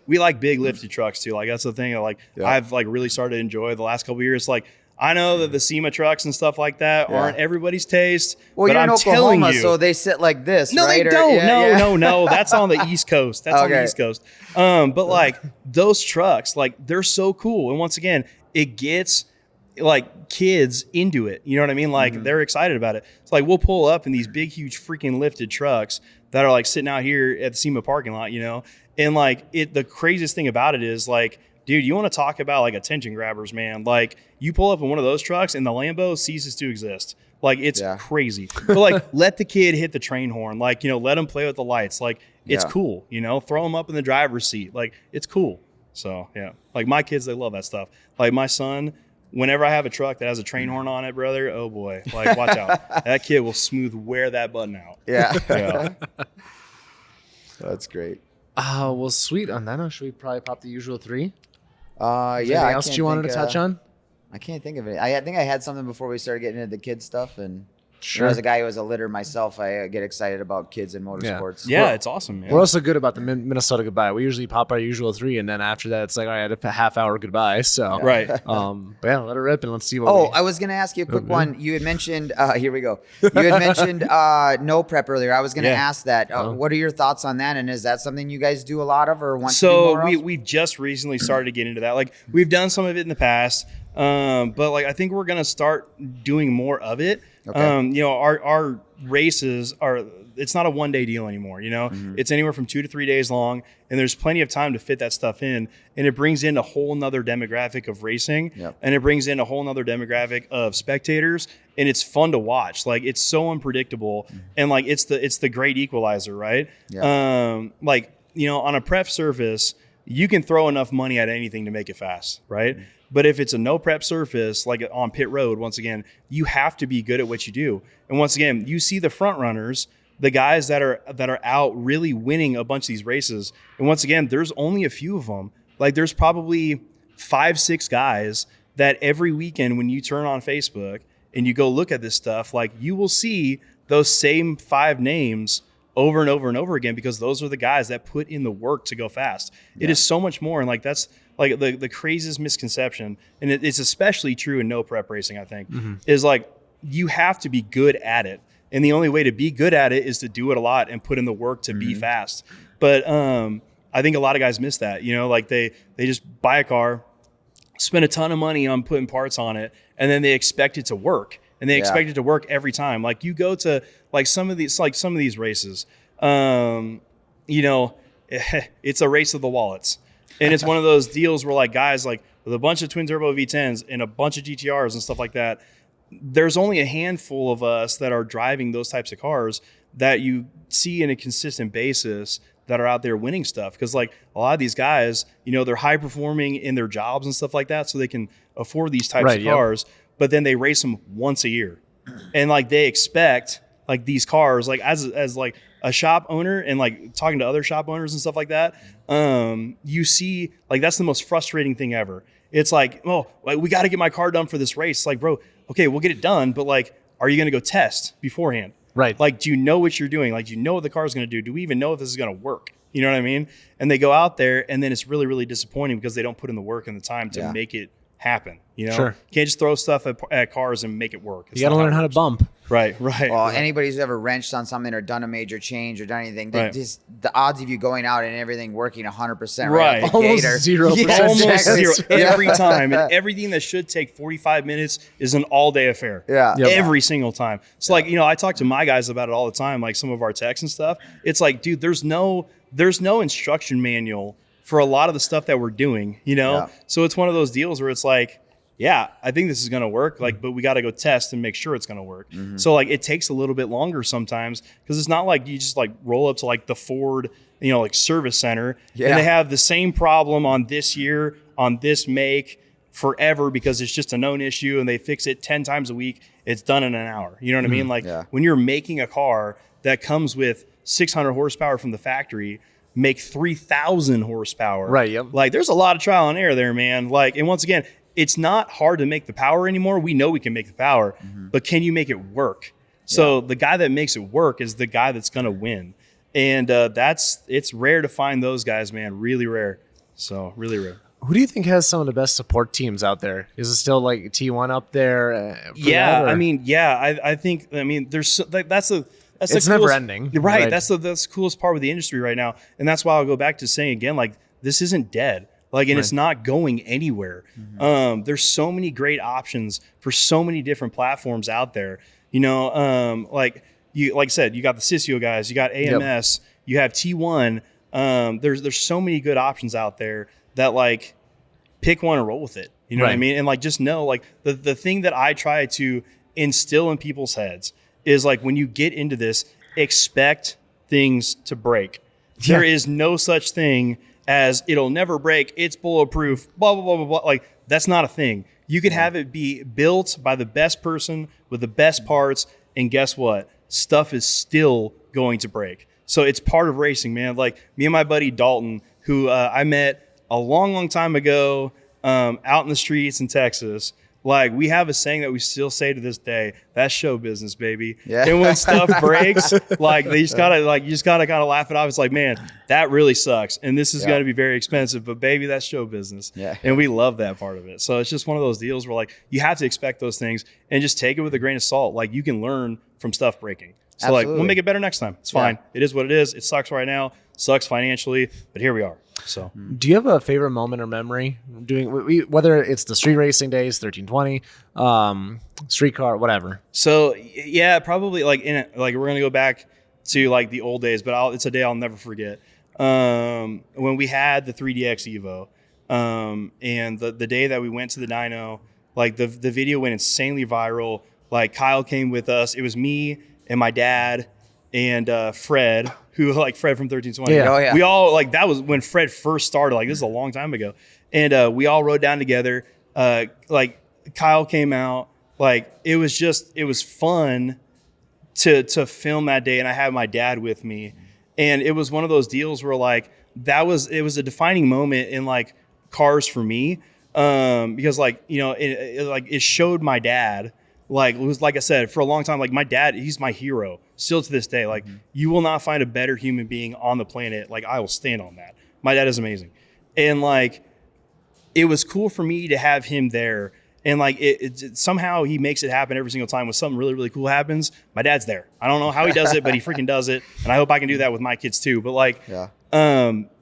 we like big lifted trucks too. Like that's the thing. Like I've like really started to enjoy the last couple of years. Like I know that the SEMA trucks and stuff like that aren't everybody's taste. Well, but you're in Oklahoma, you, so they sit like this. No, right? they don't. No. That's on the East Coast. That's on the East Coast. But like those trucks, like they're so cool. And once again, it gets like kids into it. You know what I mean? Like they're excited about it. It's like we'll pull up in these big, huge freaking lifted trucks that are like sitting out here at the SEMA parking lot, and like the craziest thing about it is like, dude, you want to talk about like attention grabbers, man. Like you pull up in one of those trucks and the Lambo ceases to exist. Like it's crazy. But like let the kid hit the train horn. Like, let him play with the lights. Like it's cool, throw him up in the driver's seat. Like it's cool. So like my kids, they love that stuff. Like my son, whenever I have a truck that has a train horn on it, brother, oh boy, like watch out. That kid will smooth wear that button out. Yeah. That's great. Well, sweet. On that note, should we probably pop the usual three? Anything else you wanted to touch on? I can't think of it. I think I had something before we started getting into the kids stuff, and Sure. As a guy who was a litter myself, I get excited about kids and motorsports. Yeah, it's awesome, man. We're also good about the Minnesota goodbye. We usually pop our usual 3, and then after that, it's like, all right, a half-hour goodbye. So, right. But yeah, let it rip, and let's see what I was going to ask you a quick one. You had mentioned, here we go. You had mentioned no prep earlier. I was going to ask that. What are your thoughts on that? And is that something you guys do a lot of or want to do more of? We've just recently started to get into that. Like, we've done some of it in the past, but like I think we're going to start doing more of it. Okay. Our races it's not a one-day deal anymore. It's anywhere from 2 to 3 days long, and there's plenty of time to fit that stuff in. And it brings in a whole nother demographic of racing, and it brings in a whole nother demographic of spectators, and it's fun to watch. Like, it's so unpredictable, and like it's the great equalizer, right? On a prep surface, you can throw enough money at anything to make it fast, right? But if it's a no prep surface, like on pit road, once again, you have to be good at what you do. And once again, you see the front runners, the guys that are out really winning a bunch of these races. And once again, there's only a few of them. Like, there's probably 5-6 guys that every weekend when you turn on Facebook and you go look at this stuff, like, you will see those same 5 names over and over and over again, because those are the guys that put in the work to go fast. It is so much more. And like, that's like the craziest misconception. And it's especially true in no prep racing, I think, is like, you have to be good at it. And the only way to be good at it is to do it a lot and put in the work to be fast. But I think a lot of guys miss that, you know, like they just buy a car, spend a ton of money on putting parts on it, and then they expect it to work. And they expect it to work every time. Like, you go to like some of these races, you know, it's a race of the wallets. And it's one of those deals where like guys like with a bunch of twin turbo V10s and a bunch of GTRs and stuff like that, there's only a handful of us that are driving those types of cars that you see in a consistent basis that are out there winning stuff. Because like a lot of these guys, you know, they're high performing in their jobs and stuff like that, so they can afford these types of cars. But then they race them once a year, and like they expect like these cars, like as like a shop owner and like talking to other shop owners and stuff like that, you see like that's the most frustrating thing ever. It's like, oh, like, we got to get my car done for this race. Like, bro, okay, we'll get it done, but like, are you going to go test beforehand? Right. Like, do you know what you're doing? Like, do you know what the car is going to do? Do we even know if this is going to work? You know what I mean? And they go out there, and then it's really, really disappointing because they don't put in the work and the time to make it happen. You know, Sure. Can't just throw stuff at cars and make it work. You got to learn how to bump. Right. Well, anybody who's ever wrenched on something or done a major change or done anything, just the odds of you going out and everything working 100% right out the Almost gate 0%. Almost zero Exactly. every time. And everything that should take 45 minutes is an all-day affair. Yeah. Yep. Every single time. So like, you know, I talk to my guys about it all the time, like some of our techs and stuff. It's like, dude, there's no instruction manual for a lot of the stuff that we're doing, you know? Yeah. So it's one of those deals where it's like, yeah, I think this is going to work, like, but we got to go test and make sure it's going to work. So like it takes a little bit longer sometimes, because it's not like you just like roll up to like the Ford, you know, like service center and they have the same problem on this year, on this make forever, because it's just a known issue and they fix it 10 times a week. It's done in an hour. You know what I mean? Like when you're making a car that comes with 600 horsepower from the factory, make 3,000 horsepower. Right. Yep. Like there's a lot of trial and error there, man. Like, and once again, it's not hard to make the power anymore. We know we can make the power, but can you make it work? So the guy that makes it work is the guy that's going to win. And it's rare to find those guys, man. Really rare. So really rare. Who do you think has some of the best support teams out there? Is it still like T1 up there? I think there's it's never ending. Right. That's the coolest part with the industry right now. And that's why I'll go back to saying again, like, this isn't dead. Like, and it's not going anywhere. There's so many great options for so many different platforms out there. You know, like I said, you got the Sisio guys, you got AMS, you have T1. There's so many good options out there that like pick one and roll with it. You know what I mean? And like, just know, like the thing that I try to instill in people's heads is like, when you get into this, expect things to break. There is no such thing as it'll never break, it's bulletproof, blah, blah, blah, blah, blah. Like, that's not a thing. You could have it be built by the best person with the best parts, and guess what? Stuff is still going to break. So it's part of racing, man. Like, me and my buddy Dalton, who I met a long, long time ago out in the streets in Texas. Like, we have a saying that we still say to this day, that's show business, baby. Yeah. And when stuff breaks, like, you just gotta kind of laugh it off. It's like, man, that really sucks. And this is going to be very expensive, but baby, that's show business. Yeah. And we love that part of it. So it's just one of those deals where like, you have to expect those things and just take it with a grain of salt. Like, you can learn from stuff breaking. So Absolutely. Like, we'll make it better next time. It's fine. It is what it is. It sucks right now, sucks financially, but here we are. So, do you have a favorite moment or memory doing whether it's the street racing days, 1320, street car, whatever? So yeah, probably like we're gonna go back to like the old days, but it's a day I'll never forget. When we had the 3DX Evo, and the day that we went to the dyno, like the video went insanely viral. Like, Kyle came with us. It was me and my dad and Fred, who like Fred from 1320. Yeah. Oh, yeah. We all, like, that was when Fred first started. Like, this is a long time ago. And we all rode down together. Like, Kyle came out. Like, it was fun to film that day. And I had my dad with me. And it was one of those deals where like, it was a defining moment in like cars for me. Because like, you know, it showed my dad Like, it was, like I said, for a long time, like my dad, he's my hero still to this day. Like, you will not find a better human being on the planet. Like, I will stand on that. My dad is amazing. And like, it was cool for me to have him there. And like, it somehow he makes it happen every single time when something really, really cool happens. My dad's there. I don't know how he does it, but he freaking does it. And I hope I can do that with my kids too. But like,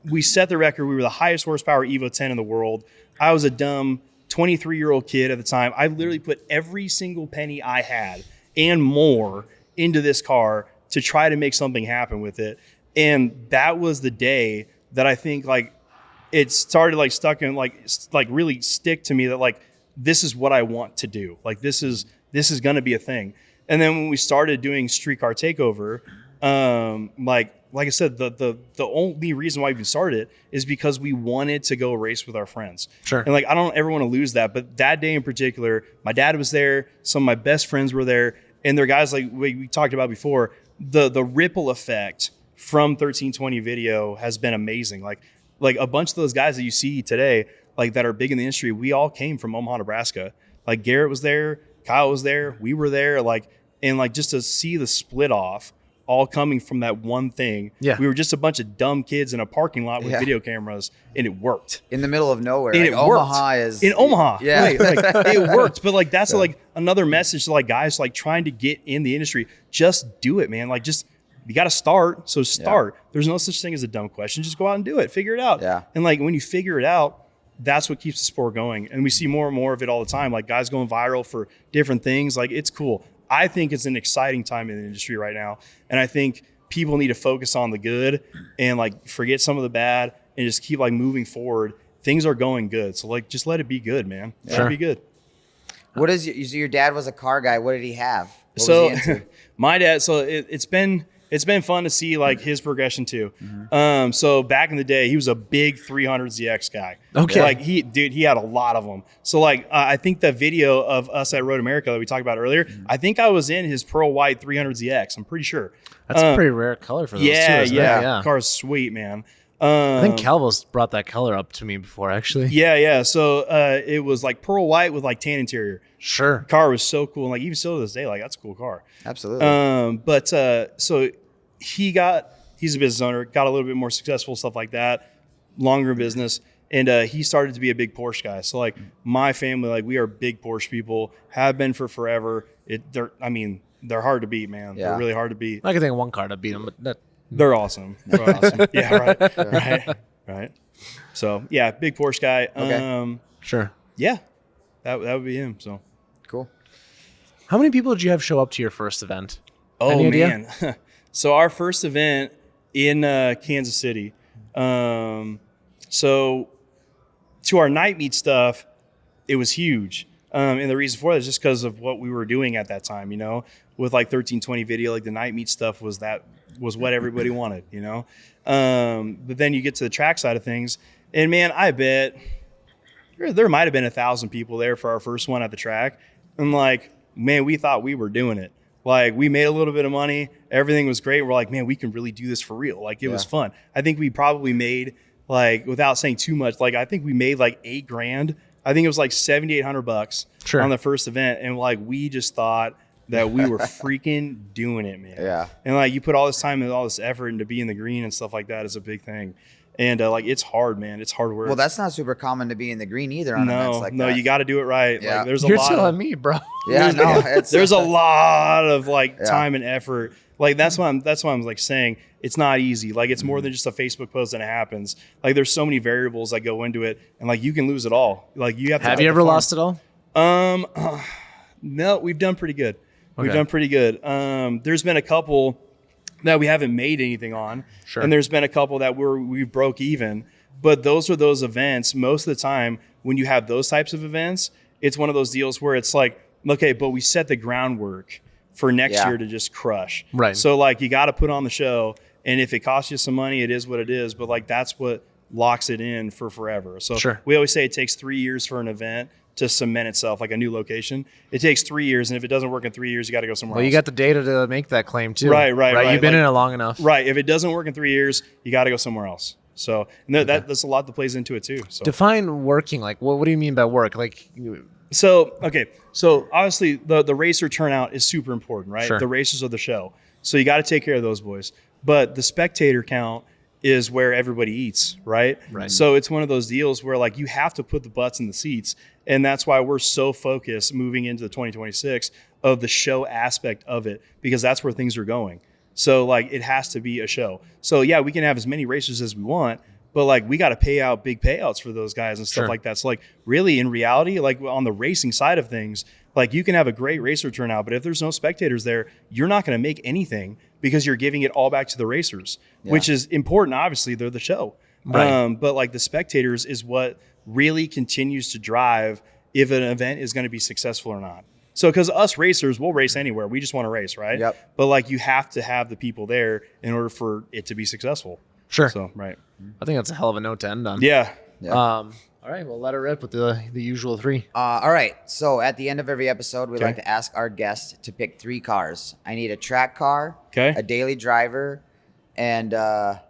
we set the record. We were the highest horsepower Evo 10 in the world. I was a dumb 23-year-old kid at the time. I literally put every single penny I had and more into this car to try to make something happen with it. And that was the day that I think like it started like stuck in like really stick to me that like, this is what I want to do. Like, this is going to be a thing. And then when we started doing Street Car Takeover, like I said, the only reason why we started it is because we wanted to go race with our friends. Sure. And like, I don't ever want to lose that. But that day in particular, my dad was there. Some of my best friends were there. And they're guys like we talked about before. The ripple effect from 1320 video has been amazing. Like a bunch of those guys that you see today, like that are big in the industry, we all came from Omaha, Nebraska. Like Garrett was there, Kyle was there, we were there. Like, and like just to see the split off all coming from that one thing. Yeah. We were just a bunch of dumb kids in a parking lot with video cameras, and it worked. In the middle of nowhere. And like, it Omaha worked. is in Omaha. Yeah. Right. Like, it worked. But like that's like another message to like guys like trying to get in the industry. Just do it, man. Like just you got to start. So start. There's no such thing as a dumb question. Just go out and do it. Figure it out. Yeah. And like when you figure it out, that's what keeps the sport going. And we see more and more of it all the time. Like guys going viral for different things. Like it's cool. I think it's an exciting time in the industry right now. And I think people need to focus on the good and like forget some of the bad and just keep like moving forward. Things are going good. So like, just let it be good, man. Let it be good. What is your dad was a car guy. What did he have? What So was he into? my dad, so it's been fun to see like his progression too. So back in the day, he was a big 300ZX guy. Okay. Like he had a lot of them. So like, I think the video of us at Road America that we talked about earlier, I think I was in his pearl white 300ZX. I'm pretty sure. That's a pretty rare color for those too. Isn't it? Yeah. Car's sweet, man. I think Calvo's brought that color up to me before, actually. Yeah. So it was like pearl white with like tan interior. Sure. Car was so cool. And like even still to this day, like that's a cool car. Absolutely. But so he's a business owner, got a little bit more successful, stuff like that, longer business. And he started to be a big Porsche guy. So like my family, like we are big Porsche people, have been for forever. They're hard to beat, man. Yeah. They're really hard to beat. I can think of one car to beat them, but They're awesome. Yeah, right. So yeah, big Porsche guy. Okay. Sure. Yeah, that would be him. So Cool. How many people did you have show up to your first event? oh Any idea? man, so our first event in Kansas City. So to our night meet stuff, it was huge. And the reason for that is just because of what we were doing at that time, with like 1320 video, like the night meet stuff was what everybody wanted, But then you get to the track side of things, and man, I bet there might have been 1,000 people there for our first one at the track. And like, man, we thought we were doing it. Like we made a little bit of money. Everything was great. We're like, man, we can really do this for real. Like it was fun. I think we probably made like, without saying too much, like I think we made like $8,000. I think it was like $7,800 on the first event. And like, we just thought that we were freaking doing it, man. Yeah. And like, you put all this time and all this effort into being the green and stuff like that is a big thing. And like, it's hard, man. It's hard work. Well, that's not super common to be in the green either on events like that. No, you got to do it right. Yeah. Like, there's a You're lot telling me, bro. Yeah, no, there's a lot of like time and effort. Like that's why I'm like saying it's not easy. Like it's more than just a Facebook post and it happens. Like there's so many variables that go into it, and like you can lose it all. Like you have to. Have you ever lost it all? No, we've done pretty good. Okay. We've done pretty good. There's been a couple that we haven't made anything on, and there's been a couple that we broke even. But those are those events. Most of the time, when you have those types of events, it's one of those deals where it's like, okay, but we set the groundwork for next year to just crush. Right. So like you got to put on the show, and if it costs you some money, it is what it is. But like that's what locks it in for forever. So we always say it takes 3 years for an event to cement itself, like a new location. It takes 3 years, and if it doesn't work in 3 years, you got to go somewhere else. Well, you got the data to make that claim too. Right. You've been in it long enough. Right. If it doesn't work in 3 years, you got to go somewhere else. So and that's a lot that plays into it too. So define working. Like, what do you mean by work? Like, So obviously the racer turnout is super important, right? Sure. The racers of the show. So you got to take care of those boys. But the spectator count is where everybody eats, right? Right. So it's one of those deals where like you have to put the butts in the seats. And that's why we're so focused moving into the 2026 of the show aspect of it, because that's where things are going. So like it has to be a show. So yeah, we can have as many racers as we want, but like we got to pay out big payouts for those guys and stuff Sure. like that. So like really in reality, like on the racing side of things, like you can have a great racer turnout, but if there's no spectators there, you're not going to make anything because you're giving it all back to the racers, which is important. Obviously they're the show. Right. But like the spectators is what really continues to drive if an event is going to be successful or not. So because us racers, we'll race anywhere. We just want to race, right? Yep. But like you have to have the people there in order for it to be successful. Sure. So, right. I think that's a hell of a note to end on. Yeah. All right, well, let it rip with the usual 3. All right. So at the end of every episode, we like to ask our guests to pick 3 cars. I need a track car, a daily driver, and a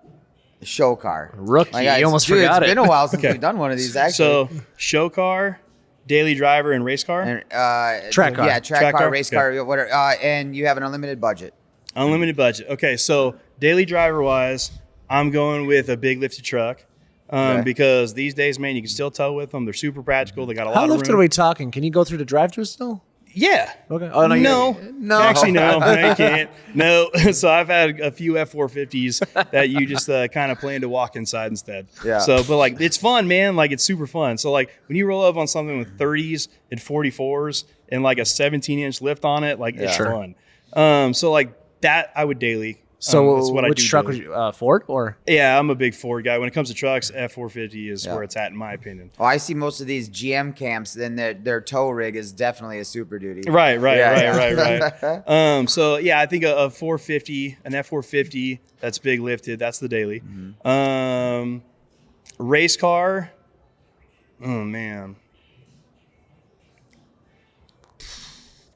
show car. Rookie, you almost forgot It's it. been a while since we've done one of these, actually. So show car, daily driver, and race car. And, Track car. Yeah, track car, race Okay. car, whatever. And you have an unlimited budget. Unlimited budget. Okay, so daily driver wise, I'm going with a big lifted truck. Because these days, man, you can still tow with them. They're super practical. They got a lot How of lifted room. are we talking? Can you go through the drive-thru still? Yeah. Okay. Oh, no. Actually, no, you can't. No. So I've had a few F450s that you just kind of plan to walk inside instead. Yeah. So, but like, it's fun, man. Like, it's super fun. So, like, when you roll up on something with 30s and 44s and like a 17-inch lift on it, like, it's fun. So, like, that I would daily. So that's what I which do truck daily. was you, Ford or? Yeah, I'm a big Ford guy. When it comes to trucks, F450 is where it's at, in my opinion. Oh, I see most of these GM camps, then their tow rig is definitely a Super Duty. Right. Yeah. So yeah, I think a 450, an F450 that's big lifted, that's the daily. Race car. Oh man.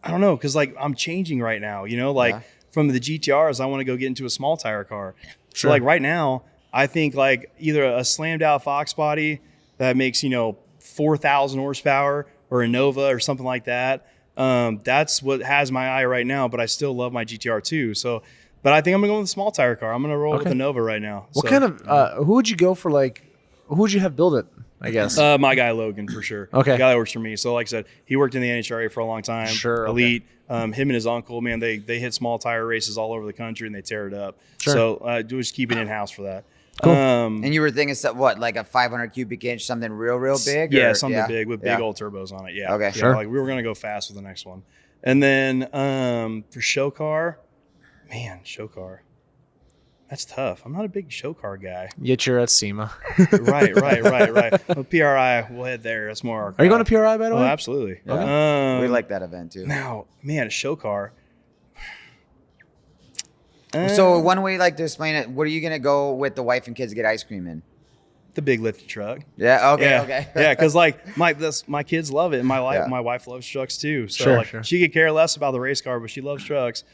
I don't know, because like I'm changing right now, you know, like from the GTRs, I want to go get into a small tire car. So like right now, I think like either a slammed out Fox body that makes, 4,000 horsepower or a Nova or something like that. That's what has my eye right now, but I still love my GTR too. So, but I think I'm gonna go with a small tire car. I'm gonna roll with a Nova right now. What kind of, who would you go for who would you have build it, I guess? My guy Logan for sure. Okay. The guy that works for me. So like I said, he worked in the NHRA for a long time. Sure. Elite. Him and his uncle, man, they hit small tire races all over the country and they tear it up. Sure. So just keep it in house for that. Cool. And you were thinking, what, like a 500 cubic inch, something real big? Yeah, or- something big with big old turbos on it. Yeah. Okay. Yeah, Sure. like we were gonna go fast with the next one, and then for show car, show car. That's tough. I'm not a big show car guy. Yet you're at SEMA. Right. Well, PRI, we'll head there. That's more our Are you crowd. going to PRI, by the Oh, way? absolutely. We like that event too. Now, man, a show car. So one way like to explain it, what are you gonna go with the wife and kids to get ice cream in? The big lifted truck. Yeah. Okay. Yeah. Okay. Yeah, because like my kids love it, and Yeah. my wife loves trucks too. So Sure, like sure. she could care less about the race car, but she loves trucks.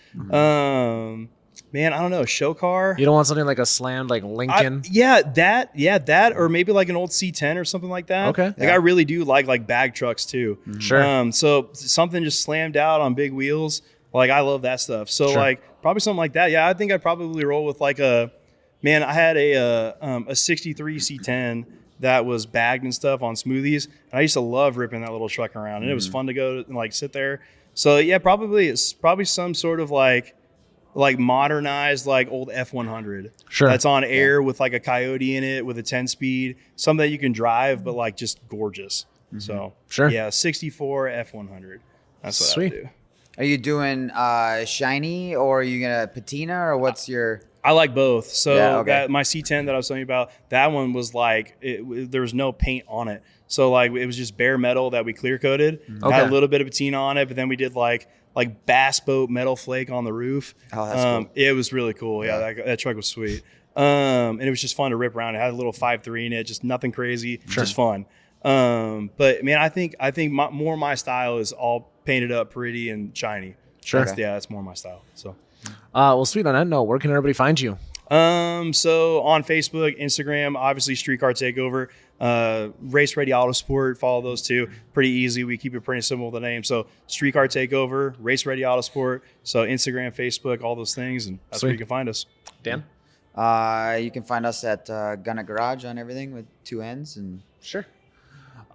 Man, I don't know, show car. You don't want something like a slammed like Lincoln? That, or maybe like an old C10 or something like that. Okay. Like I really do like bag trucks too. Sure. So something just slammed out on big wheels. Like I love that stuff. So Sure. like probably something like that. Yeah, I think I'd probably roll with like I had a 63 C10 that was bagged and stuff on smoothies. And I used to love ripping that little truck around, and it was fun to go and like sit there. So yeah, it's probably some sort of like modernized like old F100. Sure. That's on air with like a Coyote in it with a 10-speed, something that you can drive, but like just gorgeous. So Sure. yeah, 64 F100. That's what I Sweet. do. Are you doing shiny or are you gonna patina or what's your? I like both. So Yeah, okay. that my C10 that I was telling you about, that one was like there was no paint on it. So like it was just bare metal that we clear coated. Okay. Had a little bit of patina on it, but then we did like bass boat metal flake on the roof. Oh, that's cool. It was really cool. Yeah, that truck was sweet. And it was just fun to rip around. It had a little 5.3 in it, just nothing crazy, just fun. But man, I think more my style is all painted up pretty and shiny. Sure. That's more my style. So Well, sweet. On that note, where can everybody find you? So on Facebook, Instagram, obviously Street Car Takeover, Race Ready Autosport, follow those two. Pretty easy. We keep it pretty simple with the name. So Street Car Takeover, Race Ready Autosport. So Instagram, Facebook, all those things, and that's where you can find us. Dan? You can find us at Gunna Garage on everything with 2 N's and Sure.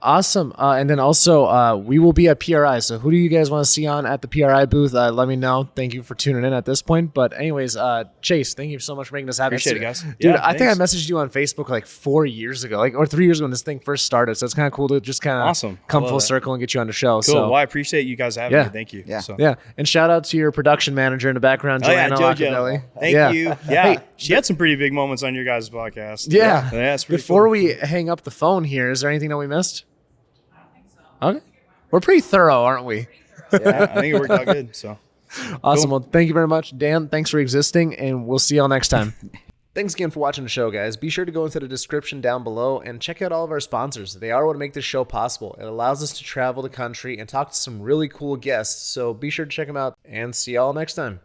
Awesome. And then also, we will be at PRI. So who do you guys want to see on at the PRI booth? Let me know. Thank you for tuning in at this point. But anyways, Chase, thank you so much for making this happen. Appreciate it, guys. Dude, Yeah, I think I thanks. messaged you on Facebook like 4 years ago, or 3 years ago when this thing first started. So it's kind of cool to just kind of Awesome. I come love full that. circle and get you on the show. Cool. So, Well, I appreciate you guys having Yeah. me. Thank you. Yeah. So. yeah. And shout out to your production manager in the background, Oh, yeah, Joanna JoJo. Locatelli. Thank Yeah. you. Yeah. Hey, she had some pretty big moments on your guys' podcast. Yeah. It's pretty Before cool. we hang up the phone here, is there anything that we missed? Okay. We're pretty thorough, aren't we? Yeah, I think it worked out good. So. Awesome. Cool. Well, thank you very much, Dan. Thanks for existing, and we'll see y'all next time. Thanks again for watching the show, guys. Be sure to go into the description down below and check out all of our sponsors. They are what make this show possible. It allows us to travel the country and talk to some really cool guests, so be sure to check them out, and see y'all next time.